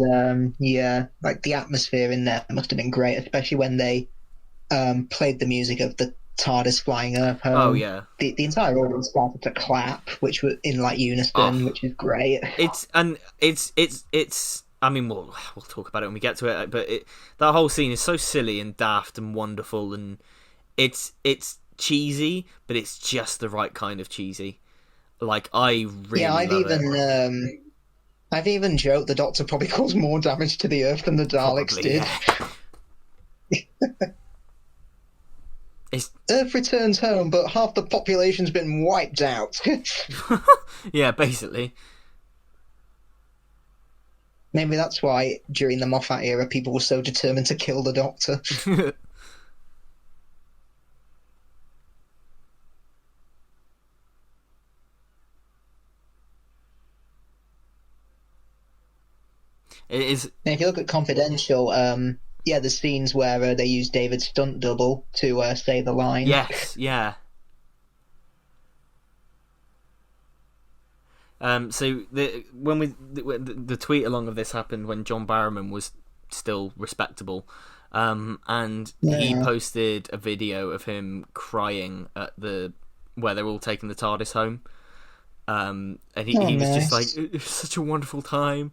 like the atmosphere in there must have been great, especially when they played the music of the TARDIS flying up home. Oh yeah, the entire audience started to clap, which were in like unison, which is great. It's. I mean, we'll talk about it when we get to it, but that whole scene is so silly and daft and wonderful, and it's cheesy, but it's just the right kind of cheesy. Like, I really love it. I've even joked the Doctor probably caused more damage to the Earth than the Daleks did. Yeah. Earth returns home, but half the population's been wiped out. Yeah, basically. Maybe that's why during the Moffat era people were so determined to kill the Doctor. It is. And if you look at Confidential, the scenes where they use David's stunt double to say the line. Yes, yeah. So the tweet along of this happened when John Barrowman was still respectable, and he posted a video of him crying at the where they're all taking the TARDIS home. And he was just like, it was such a wonderful time.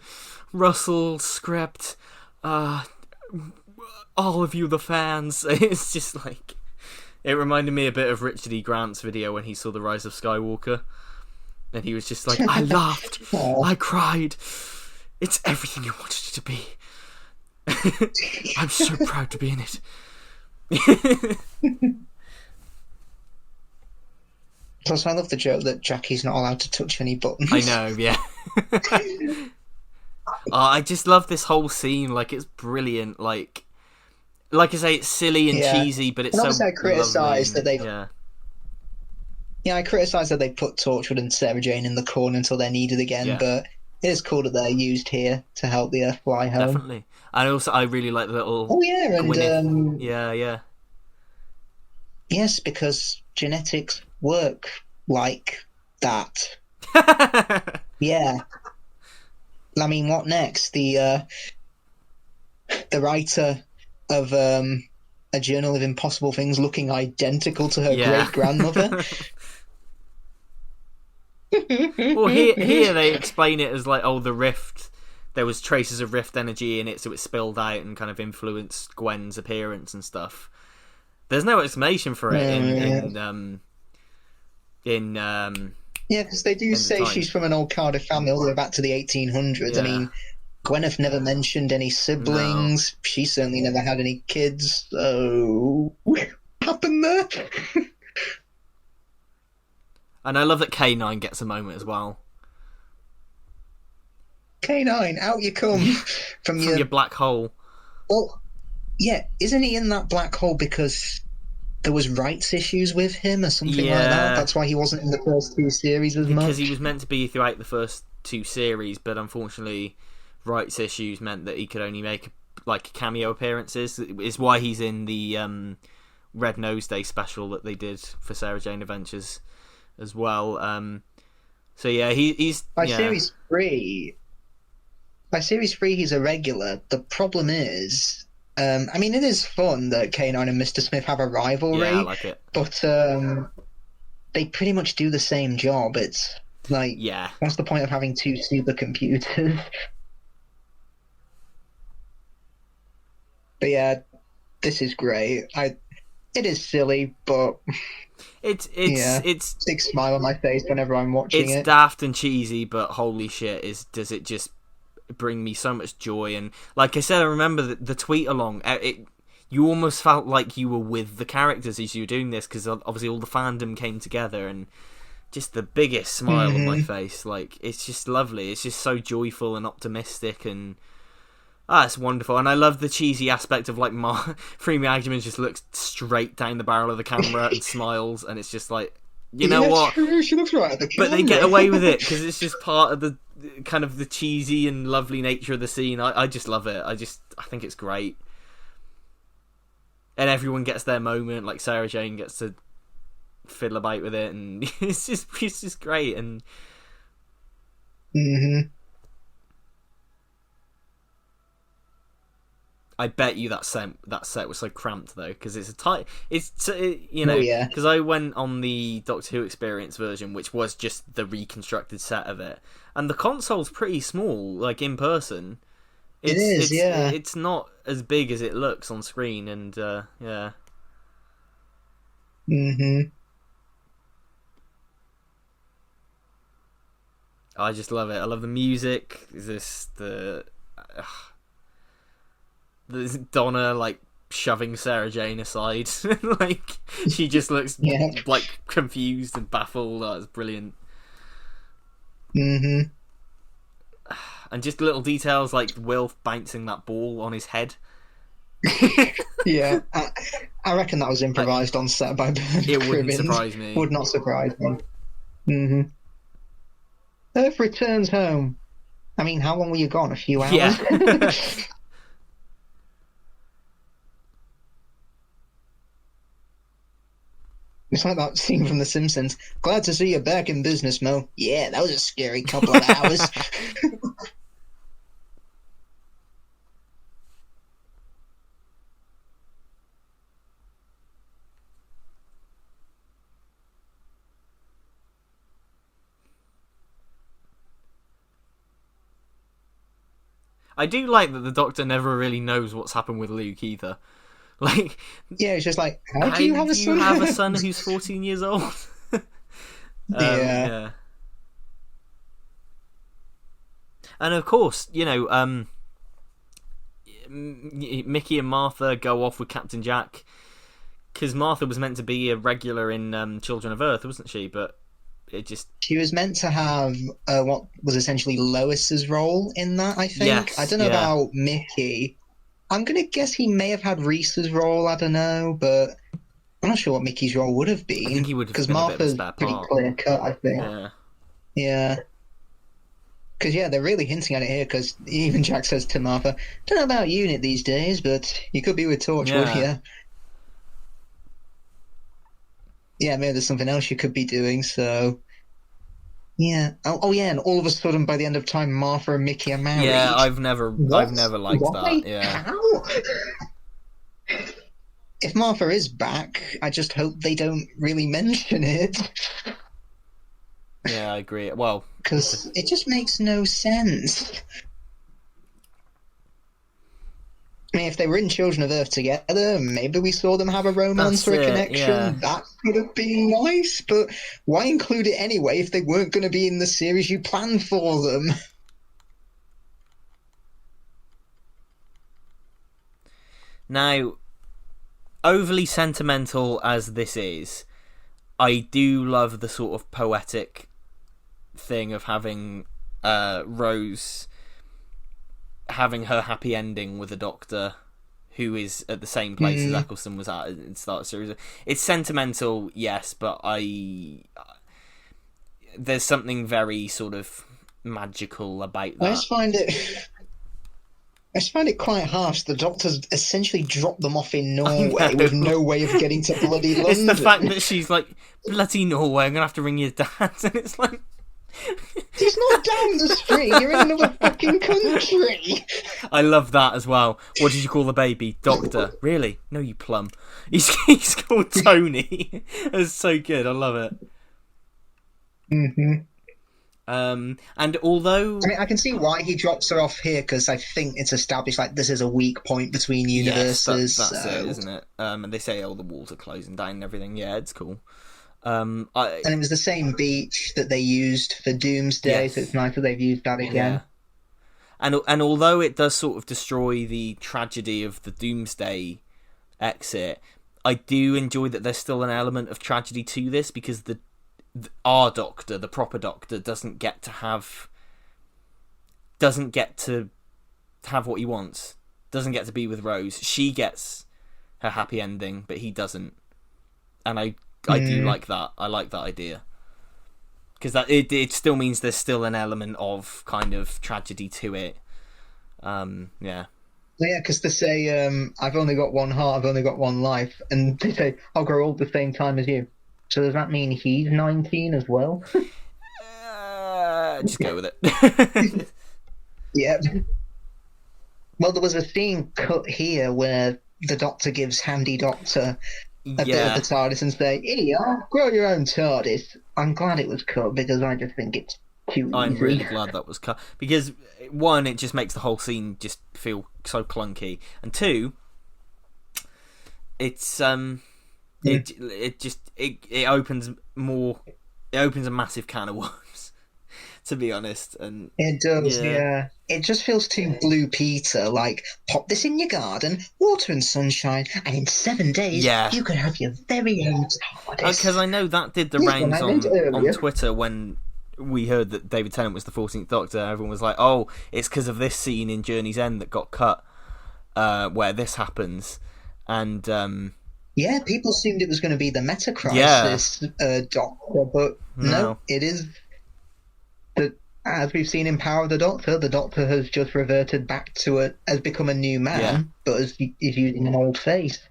Russell, script, all of you, the fans. It's just like, it reminded me a bit of Richard E. Grant's video when he saw The Rise of Skywalker. And he was just like, I laughed, I cried. It's everything you wanted it to be. I'm so proud to be in it. Plus, I love the joke that Jackie's not allowed to touch any buttons. I know, yeah. I just love this whole scene. Like, it's brilliant. Like I say, it's silly and cheesy, but it's so I criticise that they've... Yeah, I criticise that they put Torchwood and Sarah Jane in the corner until they're needed again, but it is cool that they're used here to help the Earth fly home. Definitely. And also, I really like the little... Oh, yeah, and... Gwyneth. Yeah. Yes, because genetics work like that. Yeah. I mean, what next? The writer of A Journal of Impossible Things looking identical to her great-grandmother. Well, here they explain it as like, the rift... There was traces of rift energy in it, so it spilled out and kind of influenced Gwen's appearance and stuff. There's no explanation for it because they do say she's from an old Cardiff family all the way back to the 1800s. I mean, Gwyneth never mentioned any siblings. No. She certainly never had any kids. So, what happened there? And I love that K9 gets a moment as well. K9, out you come from your black hole. Well, yeah, isn't he in that black hole because there was rights issues with him or something like that? That's why he wasn't in the first two series as much? Because he was meant to be throughout the first two series, but unfortunately rights issues meant that he could only make like cameo appearances. Is why he's in the Red Nose Day special that they did for Sarah Jane Adventures as well. So yeah, he's... By series 3, he's a regular. The problem is... I mean, it is fun that K9 and Mr. Smith have a rivalry. Yeah, I like it. But they pretty much do the same job. It's like, what's the point of having two supercomputers? But yeah, this is great. It is silly, but it's big smile on my face whenever I'm watching it. It's daft and cheesy, but holy shit, does it just bring me so much joy. And like I said, I remember the tweet along, you almost felt like you were with the characters as you were doing this, because obviously all the fandom came together, and just the biggest smile on my face. Like, it's just lovely. It's just so joyful and optimistic, and it's wonderful. And I love the cheesy aspect of like Freemy Agyeman just looks straight down the barrel of the camera and smiles, and it's just like, you know what? She looks right at the camera. But they get away with it because it's just part of the kind of the cheesy and lovely nature of the scene. I just love it. I think it's great. And everyone gets their moment. Like Sarah Jane gets to fiddle about with it, and it's just great. And I bet you that set was so cramped though, because it's because I went on the Doctor Who Experience version, which was just the reconstructed set of it, and the console's pretty small, like in person. It's not as big as it looks on screen, and I just love it. I love the music. There's Donna like shoving Sarah Jane aside, like she just looks like confused and baffled. It's brilliant. And just little details like Wilf bouncing that ball on his head. I reckon that was improvised on set by Bernard It wouldn't Cribbins. surprise me. Would not surprise me. Earth returns home. I mean, how long were you gone? A few hours? Yeah. It's like that scene from The Simpsons. Glad to see you back in business, Mo. Yeah, that was a scary couple of hours. I do like that the Doctor never really knows what's happened with Luke either. Like, yeah, it's just like, how do you have a son? Have a son who's 14 years old? Yeah. And of course, you know, Mickey and Martha go off with Captain Jack, because Martha was meant to be a regular in Children of Earth, wasn't she? But it just... She was meant to have what was essentially Lois's role in that, I think. Yes, I don't know about Mickey. I'm going to guess he may have had Reese's role, I don't know, but I'm not sure what Mickey's role would have been. I think he would have been Martha's a bit of a spare pretty part. clear cut, I think. Yeah. Because, yeah, they're really hinting at it here, because even Jack says to Martha, don't know about Unit these days, but you could be with Torchwood, yeah. Yeah, maybe there's something else you could be doing, so... Yeah. Oh, yeah, and all of a sudden, by the end of time, Martha and Mickey are married. Yeah, I've never liked that, yeah. How? If Martha is back, I just hope they don't really mention it. Yeah, I agree. Well... Because it just makes no sense. I mean, if they were in Children of Earth together, maybe we saw them have a romance or a connection. Yeah. That could have been nice, but why include it anyway if they weren't going to be in the series you planned for them? Now, overly sentimental as this is, I do love the sort of poetic thing of having Rose having her happy ending with a Doctor who is at the same place as Eccleston was at the start of the series. It's sentimental, yes, but there's something very sort of magical about that. I just find it quite harsh. The Doctor's essentially dropped them off in Norway with no way of getting to bloody London. It's the fact that she's like, bloody Norway, I'm going to have to ring your dad. And it's like... He's not down the street, you're in another fucking country. I love that as well. What did you call the baby? Doctor. Really? No, you plum. He's called Tony. It's so good, I love it. And although... I mean, I can see why he drops her off here, because I think it's established, like, this is a weak point between universes. Yes, that's it, isn't it? And they say, the walls are closing down and everything. Yeah, it's cool. And it was the same beach that they used for Doomsday, so it's nice that they've used that again. Yeah. And although it does sort of destroy the tragedy of the Doomsday exit, I do enjoy that there's still an element of tragedy to this, because our Doctor, the proper Doctor, doesn't get to have what he wants. Doesn't get to be with Rose. She gets her happy ending, but he doesn't. And I do like that. I like that idea, because it still means there's still an element of kind of tragedy to it. Yeah, because they say, I've only got one heart, I've only got one life, and they say, I'll grow old the same time as you. So does that mean he's 19 as well? Just go with it. Yeah. Well, there was a scene cut here where the Doctor gives Handy Doctor a bit of the TARDIS and say, here, grow your own TARDIS. I'm glad it was cut, because I just think it's too easy. I'm really glad that was cut, because one, it just makes the whole scene just feel so clunky, and two, it's it opens a massive can of worms, to be honest. And it does, yeah. It just feels too Blue Peter, like, pop this in your garden, water and sunshine, and in 7 days you can have your very own TARDIS. Because I know that did the rounds on Twitter when we heard that David Tennant was the 14th Doctor. Everyone was like, oh, it's because of this scene in Journey's End that got cut, where this happens. And yeah, people assumed it was going to be the Meta Crisis Doctor, but no, it is that, as we've seen in Power of the Doctor has just reverted back to has become a new man, but is using an old face.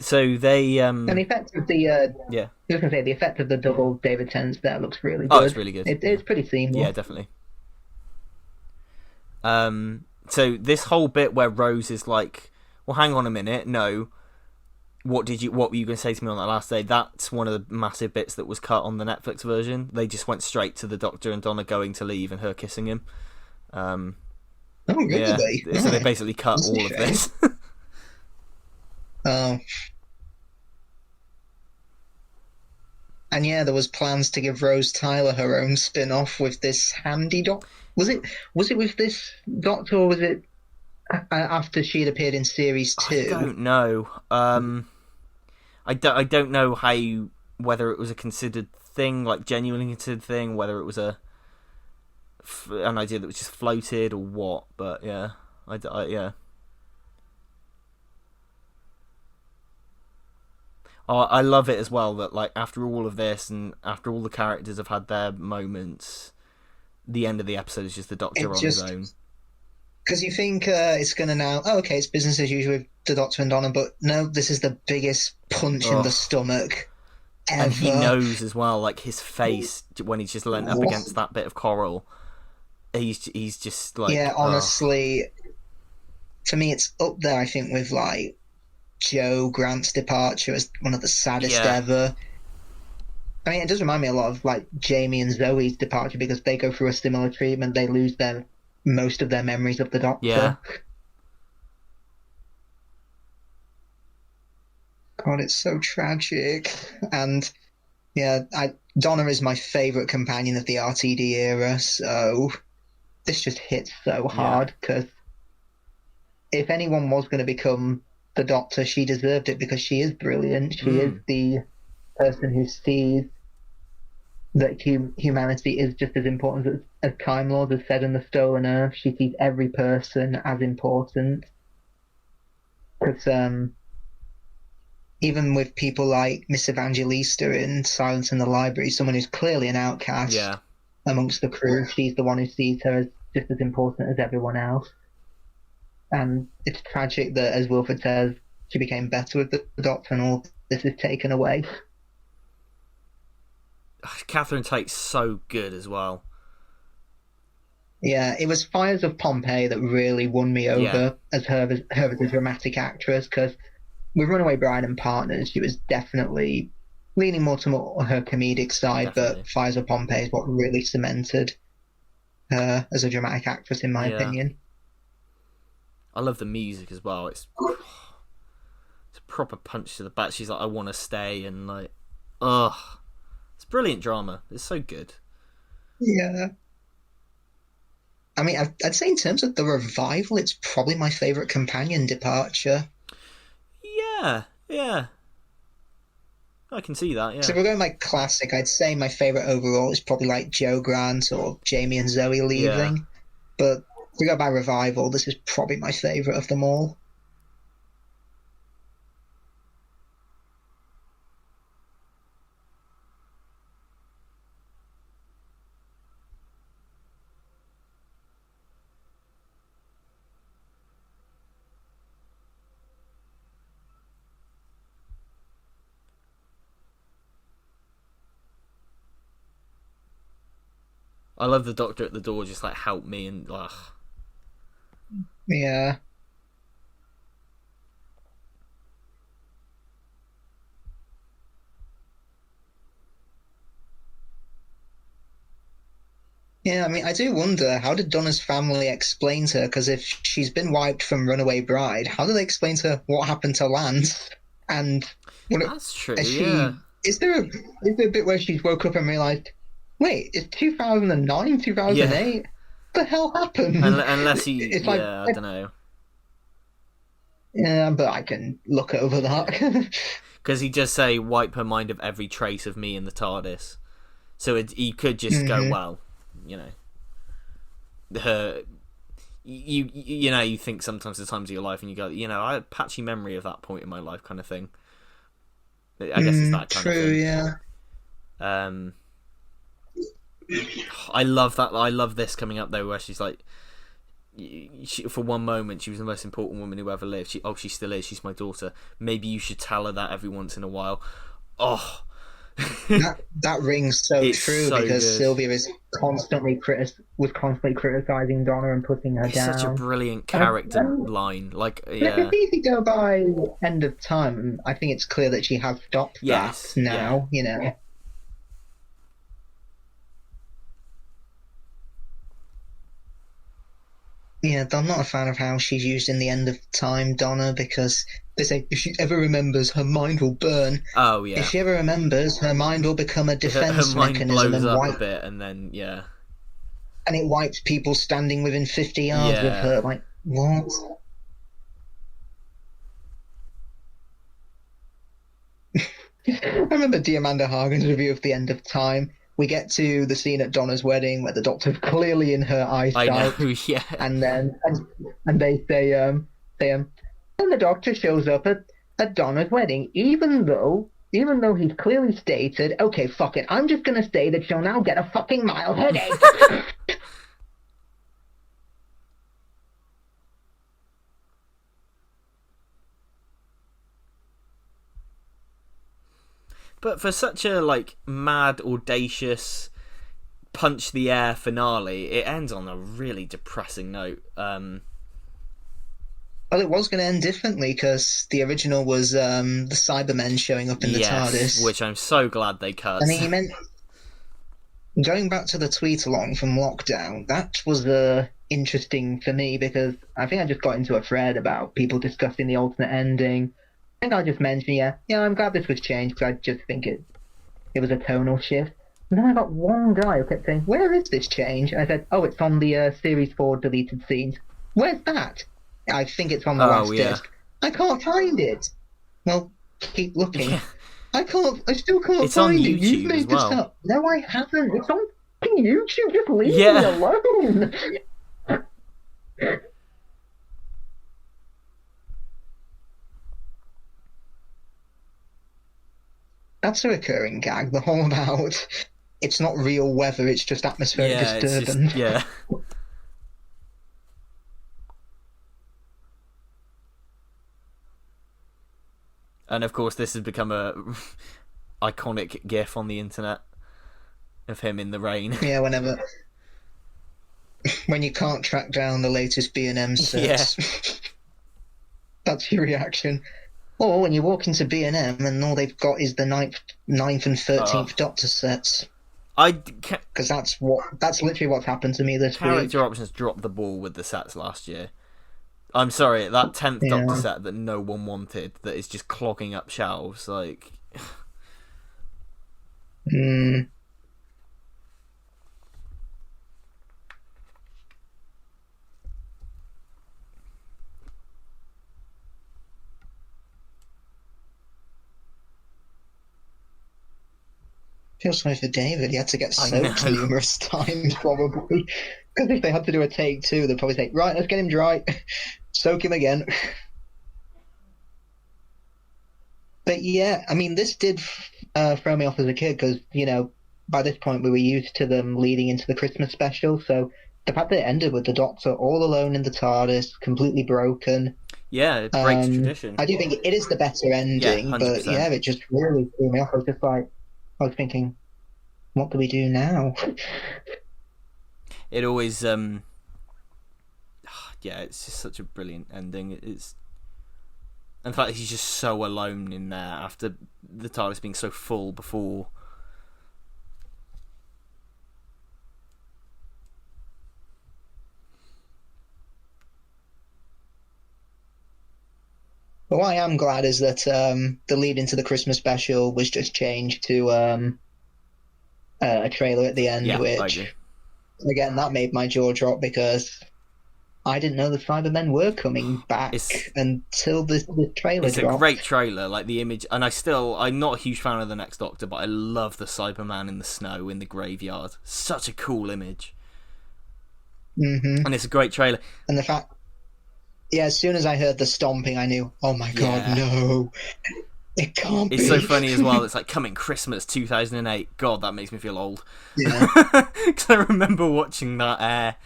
So they and the effect of the I was going to say, the effect of the double David Tennant there looks really good. Oh, it's really good. It's pretty seamless. Yeah, definitely. So this whole bit where Rose is like, well, hang on a minute, no, what were you going to say to me on that last day? That's one of the massive bits that was cut on the Netflix version. They just went straight to the Doctor and Donna going to leave and her kissing him. Oh, Yeah, really? so they Right. basically cut That's a all of shame. this. Oh, and yeah, there was plans to give Rose Tyler her own spin-off with this handy doc. Was it with this doctor, or was it after she had appeared in series I two? don't know. I don't know whether it was a considered thing, like genuinely considered thing, whether it was an idea that was just floated or what. But yeah, yeah. Oh, I love it as well that like after all of this and after all the characters have had their moments, the end of the episode is just the It Doctor on his just own. because you think it's gonna now. Oh, okay, it's business as usual with the Doctor and Donna, but no, this is the biggest punch in the Oh, stomach and he ever. knows as well, like his face when he's just leant up against that bit of coral. He's just Yeah, like, oh honestly, for me, it's up there. I think with like Joe Grant's departure as one of the saddest yeah, ever. I mean, it does remind me a lot of like Jamie and Zoe's departure because they go through a similar treatment. They lose their most of their memories of the yeah. Doctor. God, it's so tragic. And yeah, Donna is my favorite companion of the RTD era. So this just hits so Yeah, hard because if anyone was going to become the Doctor, she deserved it because she is brilliant. She is mm. the person who sees that humanity is just as important as Time Lord has said in The Stolen Earth. She sees every person as important. Because even with people like Miss Evangelista in Silence in the Library, someone who's clearly an outcast Yeah. amongst the crew, she's the one who sees her as just as important as everyone else. And it's tragic that, as Wilfred says, she became better with the Doctor and all this is taken away. Catherine Tate's so good as well. Yeah, it was Fires of Pompeii that really won me Yeah, over as her as a dramatic actress, because with Runaway Bride and Partners, she was definitely leaning more to her comedic side, but definitely. Fires of Pompeii is what really cemented her as a dramatic actress, in my Yeah, opinion. I love the music as well. It's a proper punch to the back. She's like, I want to stay, and like, ugh, it's brilliant drama. It's so good. Yeah. I mean, I'd say in terms of the revival, it's probably my favorite companion departure. Yeah, yeah, I can see that. So Yeah, if we're going like classic, I'd say my favorite overall is probably like Joe Grant or Jamie and Zoe yeah. leaving. But if we go by revival, this is probably my favorite of them all. I love the Doctor at the door, just like help me, and ugh. Yeah. Yeah, I mean, I do wonder how did Donna's family explain to her? Because if she's been wiped from Runaway Bride, how do they explain to her what happened to Lance? And what That's true. is Yeah, she? Is there a bit where she's woke up and realized, wait, it's 2009, yeah. 2008? What the hell happened? Unless he, It's like, yeah, I don't know, yeah, but I can look over that. because he just say wipe her mind of every trace of me in the TARDIS. So he could just go, hmm well, you know, her. You know, you think sometimes the times of your life and you go, you know, I had a patchy memory of that point in my life, kind of thing. I guess it's that kind of True, thing. yeah. Um, I love that. I love this coming up though, where she's like, for one moment, she was the most important woman who ever lived. She still is. She's my daughter. Maybe you should tell her that every once in a while. Oh, That rings so it's true so because good. Sylvia was constantly criticizing Donna and putting her It's such a down. brilliant And, character and line. Like, if yeah, you go by End of Time, I think it's clear that she has stopped that yes, yeah, now. You know, Yeah, I'm not a fan of how she's used in the End of Time Donna because they say if she ever remembers, her mind will burn. Oh If yeah, she ever remembers, her mind will become a her defense mind mechanism blows up a bit, and then yeah, and it wipes people standing within 50 yards of yeah, her. Like, what? I remember Diamanda Hagen's review of The End of Time. We get to the scene at Donna's wedding where the Doctor's clearly in her I know, eyesight, yeah, and then and they say and the Doctor shows up at Donna's wedding, even though he's clearly stated, okay, fuck it, I'm just gonna say that she'll now get a fucking mild headache. but for such a like mad, audacious, punch the air finale, it ends on a really depressing note. Well, it was going to end differently because the original was the Cybermen showing up in the Yes, TARDIS. which I'm so glad they cut. I mean, you meant going back to the tweet along from lockdown. That was interesting for me because I think I just got into a thread about people discussing the alternate ending. I think I just mentioned, yeah, I'm glad this was changed because I just think it was a tonal shift. And then I got one guy who kept saying, "Where is this change?" And I said, "Oh, it's on the Series 4 deleted scenes." Where's that? I think it's on the Oh last yeah, disc. I can't find it. Well, keep looking. yeah. I still can't It's on find it. You've YouTube as made this well. up. No, I haven't. It's on fucking YouTube. Just leave me Yeah. alone. That's a recurring gag. The whole about it's not real weather, it's just atmospheric Yeah, it's just disturbance. yeah. And of course, this has become a iconic GIF on the internet of him in the rain. Yeah, when you can't track down the latest B&M sets, that's your reaction. Or when you walk into B&M and all they've got is the ninth and 13th Doctor sets. Because that's literally what's happened to me this week. Character Options dropped the ball with the sets last year. I'm sorry, that 10th Doctor set that no one wanted, that is just clogging up shelves, like... Feel sorry for David. He had to get soaked numerous times, probably. Because if they had to do a take two, they'd probably say, "Right, let's get him dry, soak him again." But yeah, I mean, this did throw me off as a kid because by this point we were used to them leading into the Christmas special. So the fact that it ended with the Doctor all alone in the TARDIS, completely broken. Yeah, it breaks tradition. I do think it is the better ending, but yeah, it just really threw me off. I was thinking, what do we do now? It always, yeah, it's just such a brilliant ending. It's, in fact, he's just so alone in there after the TARDIS being so full before. But what I am glad is that the lead into the Christmas special was just changed to a trailer at the end, which, again, that made my jaw drop because I didn't know the Cybermen were coming back until the trailer dropped. It's a great trailer, like the image, and I'm not a huge fan of the Next Doctor, but I love the Cyberman in the snow in the graveyard. Such a cool image. Mm-hmm. And it's a great trailer. And the fact... Yeah, as soon as I heard the stomping, I knew, oh my god, no. It can't be. It's so funny as well. It's like, coming Christmas 2008. God, that makes me feel old. Yeah. Because I remember watching that air.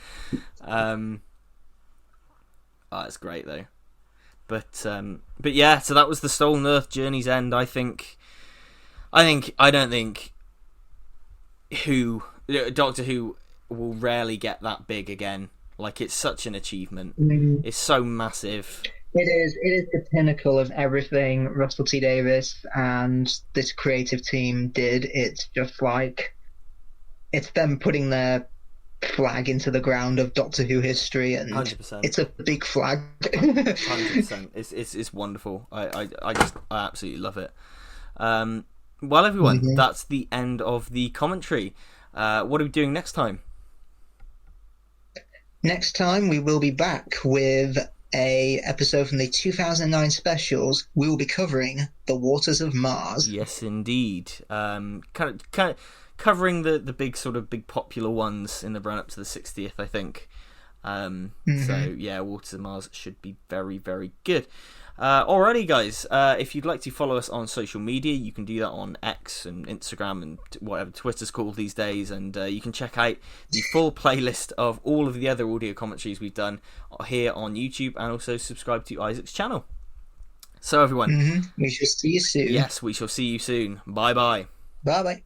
It's great, though. But yeah, so that was the Stolen Earth Journey's End. I don't think Doctor Who will rarely get that big again. Like, it's such an achievement. It's so massive. It is the pinnacle of everything Russell T Davies and this creative team did. It's just like, it's them putting their flag into the ground of Doctor Who history, and 100%. it's a big flag. 100%. It's wonderful. I absolutely love it. Well, everyone, that's the end of the commentary. What are we doing next time? Next time we will be back with a episode from the 2009 specials. We will be covering The Waters of Mars. Yes, indeed. Kind of covering the big popular ones in the run up to the 60th, I think. So yeah, Waters of Mars should be very, very good. Alrighty, guys. If you'd like to follow us on social media, you can do that on X and Instagram and whatever Twitter's called these days, and you can check out the full playlist of all of the other audio commentaries we've done here on YouTube, and also subscribe to Isaac's channel. So everyone, we shall see you soon. Yes, we shall see you soon. Bye bye. Bye bye.